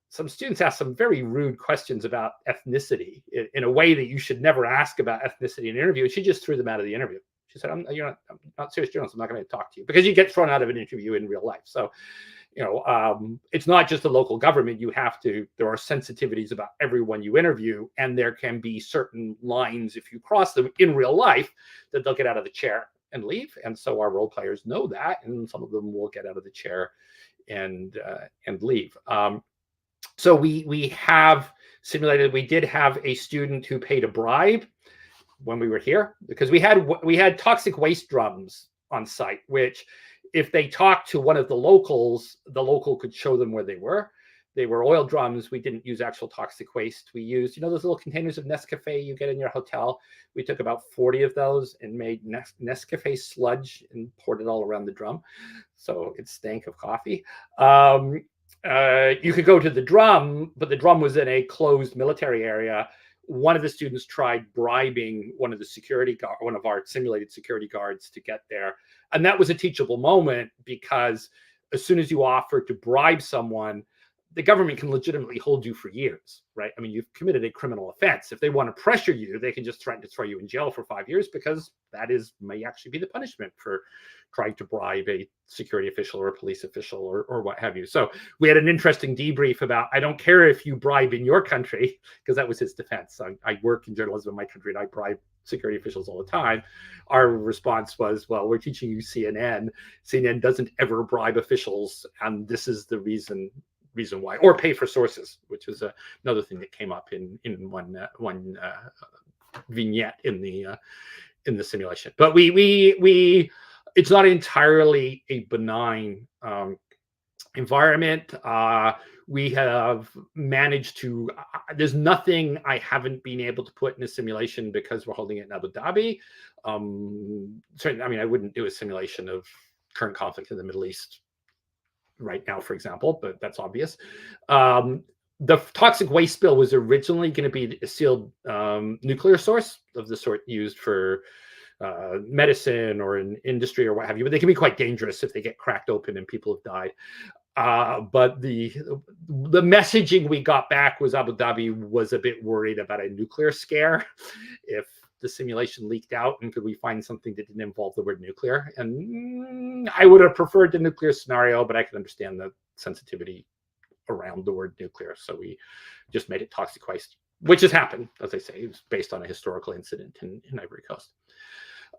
some students asked some very rude questions about ethnicity in a way that you should never ask about ethnicity in an interview. And she just threw them out of the interview. She said, I'm not serious journalist. I'm not going to talk to you, because you get thrown out of an interview in real life. So, it's not just the local government. There are sensitivities about everyone you interview, and there can be certain lines, if you cross them in real life, that they'll get out of the chair and leave. And so our role players know that, and some of them will get out of the chair and leave. So we have simulated. We did have a student who paid a bribe when we were here, because we had toxic waste drums on site, which if they talked to one of the locals, the local could show them where they were. They were oil drums. We didn't use actual toxic waste. We used, those little containers of Nescafe you get in your hotel. We took about 40 of those and made Nescafe sludge and poured it all around the drum, so it stank of coffee. You could go to the drum, but the drum was in a closed military area. One of the students tried bribing one of our simulated security guards to get there. And that was a teachable moment, because as soon as you offer to bribe someone, the government can legitimately hold you for years, right? I mean, you've committed a criminal offense. If they want to pressure you, they can just threaten to throw you in jail for 5 years, because that may actually be the punishment for trying to bribe a security official or a police official or what have you. So we had an interesting debrief about, I don't care if you bribe in your country, because that was his defense. I work in journalism in my country, and I bribe security officials all the time. Our response was, well, we're teaching you CNN. CNN doesn't ever bribe officials, and this is the reason why, or pay for sources, which was another thing that came up in one vignette in the simulation. But we it's not entirely a benign environment. We have managed to, there's nothing I haven't been able to put in a simulation because we're holding it in Abu Dhabi. Certainly, I mean, I wouldn't do a simulation of current conflict in the Middle East right now, for example, but that's obvious. The toxic waste spill was originally going to be a sealed nuclear source of the sort used for medicine or in industry or what have you, but they can be quite dangerous if they get cracked open and people have died. But the messaging we got back was Abu Dhabi was a bit worried about a nuclear scare if the simulation leaked out, and could we find something that didn't involve the word nuclear? And I would have preferred the nuclear scenario, but I can understand the sensitivity around the word nuclear. So we just made it toxic waste, which has happened, as I say. It was based on a historical incident in Ivory Coast.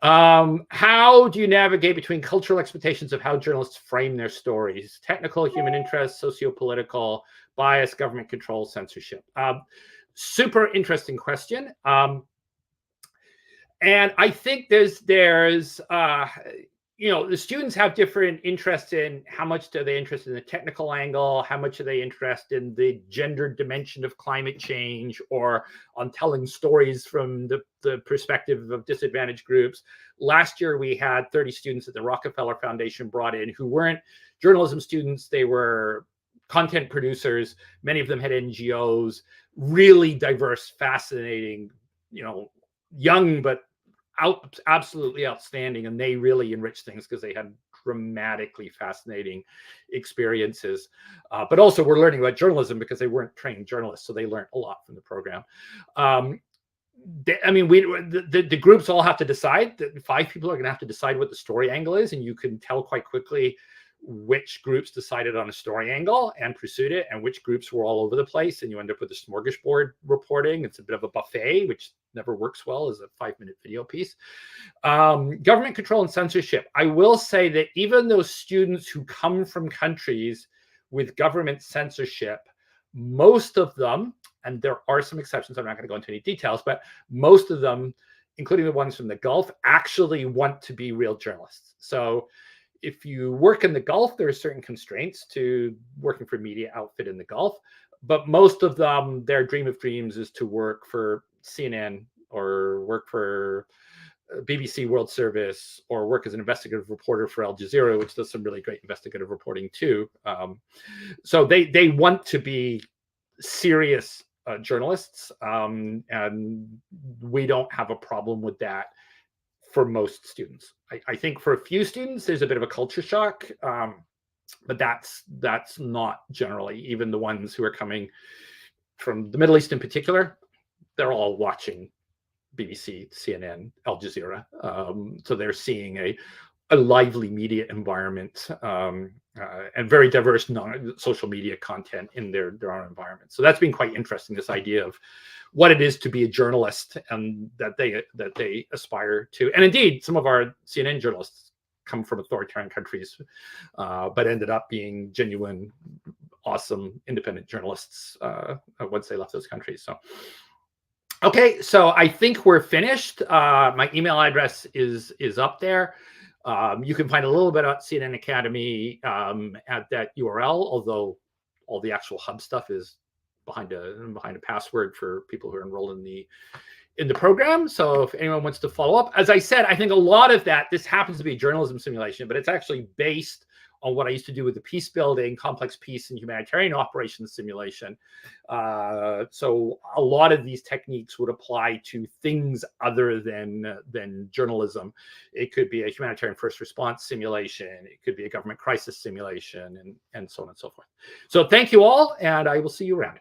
How do you navigate between cultural expectations of how journalists frame their stories? Technical, human interest, socio-political, bias, government control, censorship. Super interesting question. And I think there's the students have different interests in how much are they interested in the technical angle, how much are they interested in the gender dimension of climate change, or on telling stories from the perspective of disadvantaged groups. Last year, we had 30 students at the Rockefeller Foundation brought in who weren't journalism students. They were content producers. Many of them had NGOs, really diverse, fascinating, young, but absolutely outstanding, and they really enriched things because they had dramatically fascinating experiences. But also we're learning about journalism because they weren't trained journalists, so they learned a lot from the program. The groups all have to decide. That 5 people are going to have to decide what the story angle is, and you can tell quite quickly which groups decided on a story angle and pursued it, and which groups were all over the place, and you end up with a smorgasbord reporting. It's a bit of a buffet, which never works well as a 5-minute video piece. Government control and censorship. I will say that even those students who come from countries with government censorship, most of them, and there are some exceptions, I'm not going to go into any details, but most of them, including the ones from the Gulf, actually want to be real journalists. So if you work in the Gulf, there are certain constraints to working for a media outfit in the Gulf, but most of them, their dream of dreams is to work for CNN or work for BBC World Service or work as an investigative reporter for Al Jazeera, which does some really great investigative reporting too. So they want to be serious journalists, and we don't have a problem with that for most students. I think for a few students, there's a bit of a culture shock, but that's not generally. Even the ones who are coming from the Middle East in particular, they're all watching BBC, CNN, Al Jazeera. So they're seeing a lively media environment and very diverse social media content in their own environment. So that's been quite interesting, this idea of what it is to be a journalist and that they aspire to. And indeed, some of our CNN journalists come from authoritarian countries, but ended up being genuine, awesome, independent journalists once they left those countries. So, okay, so I think we're finished. My email address is up there. You can find a little bit about CNN Academy at that URL, although all the actual hub stuff is behind a password for people who are enrolled in the program. So if anyone wants to follow up, as I said, I think a lot of that, this happens to be journalism simulation, but it's actually based on what I used to do with the peace building, complex peace and humanitarian operations simulation. So a lot of these techniques would apply to things other than journalism. It could be a humanitarian first response simulation. It could be a government crisis simulation, and so on and so forth. So thank you all, and I will see you around.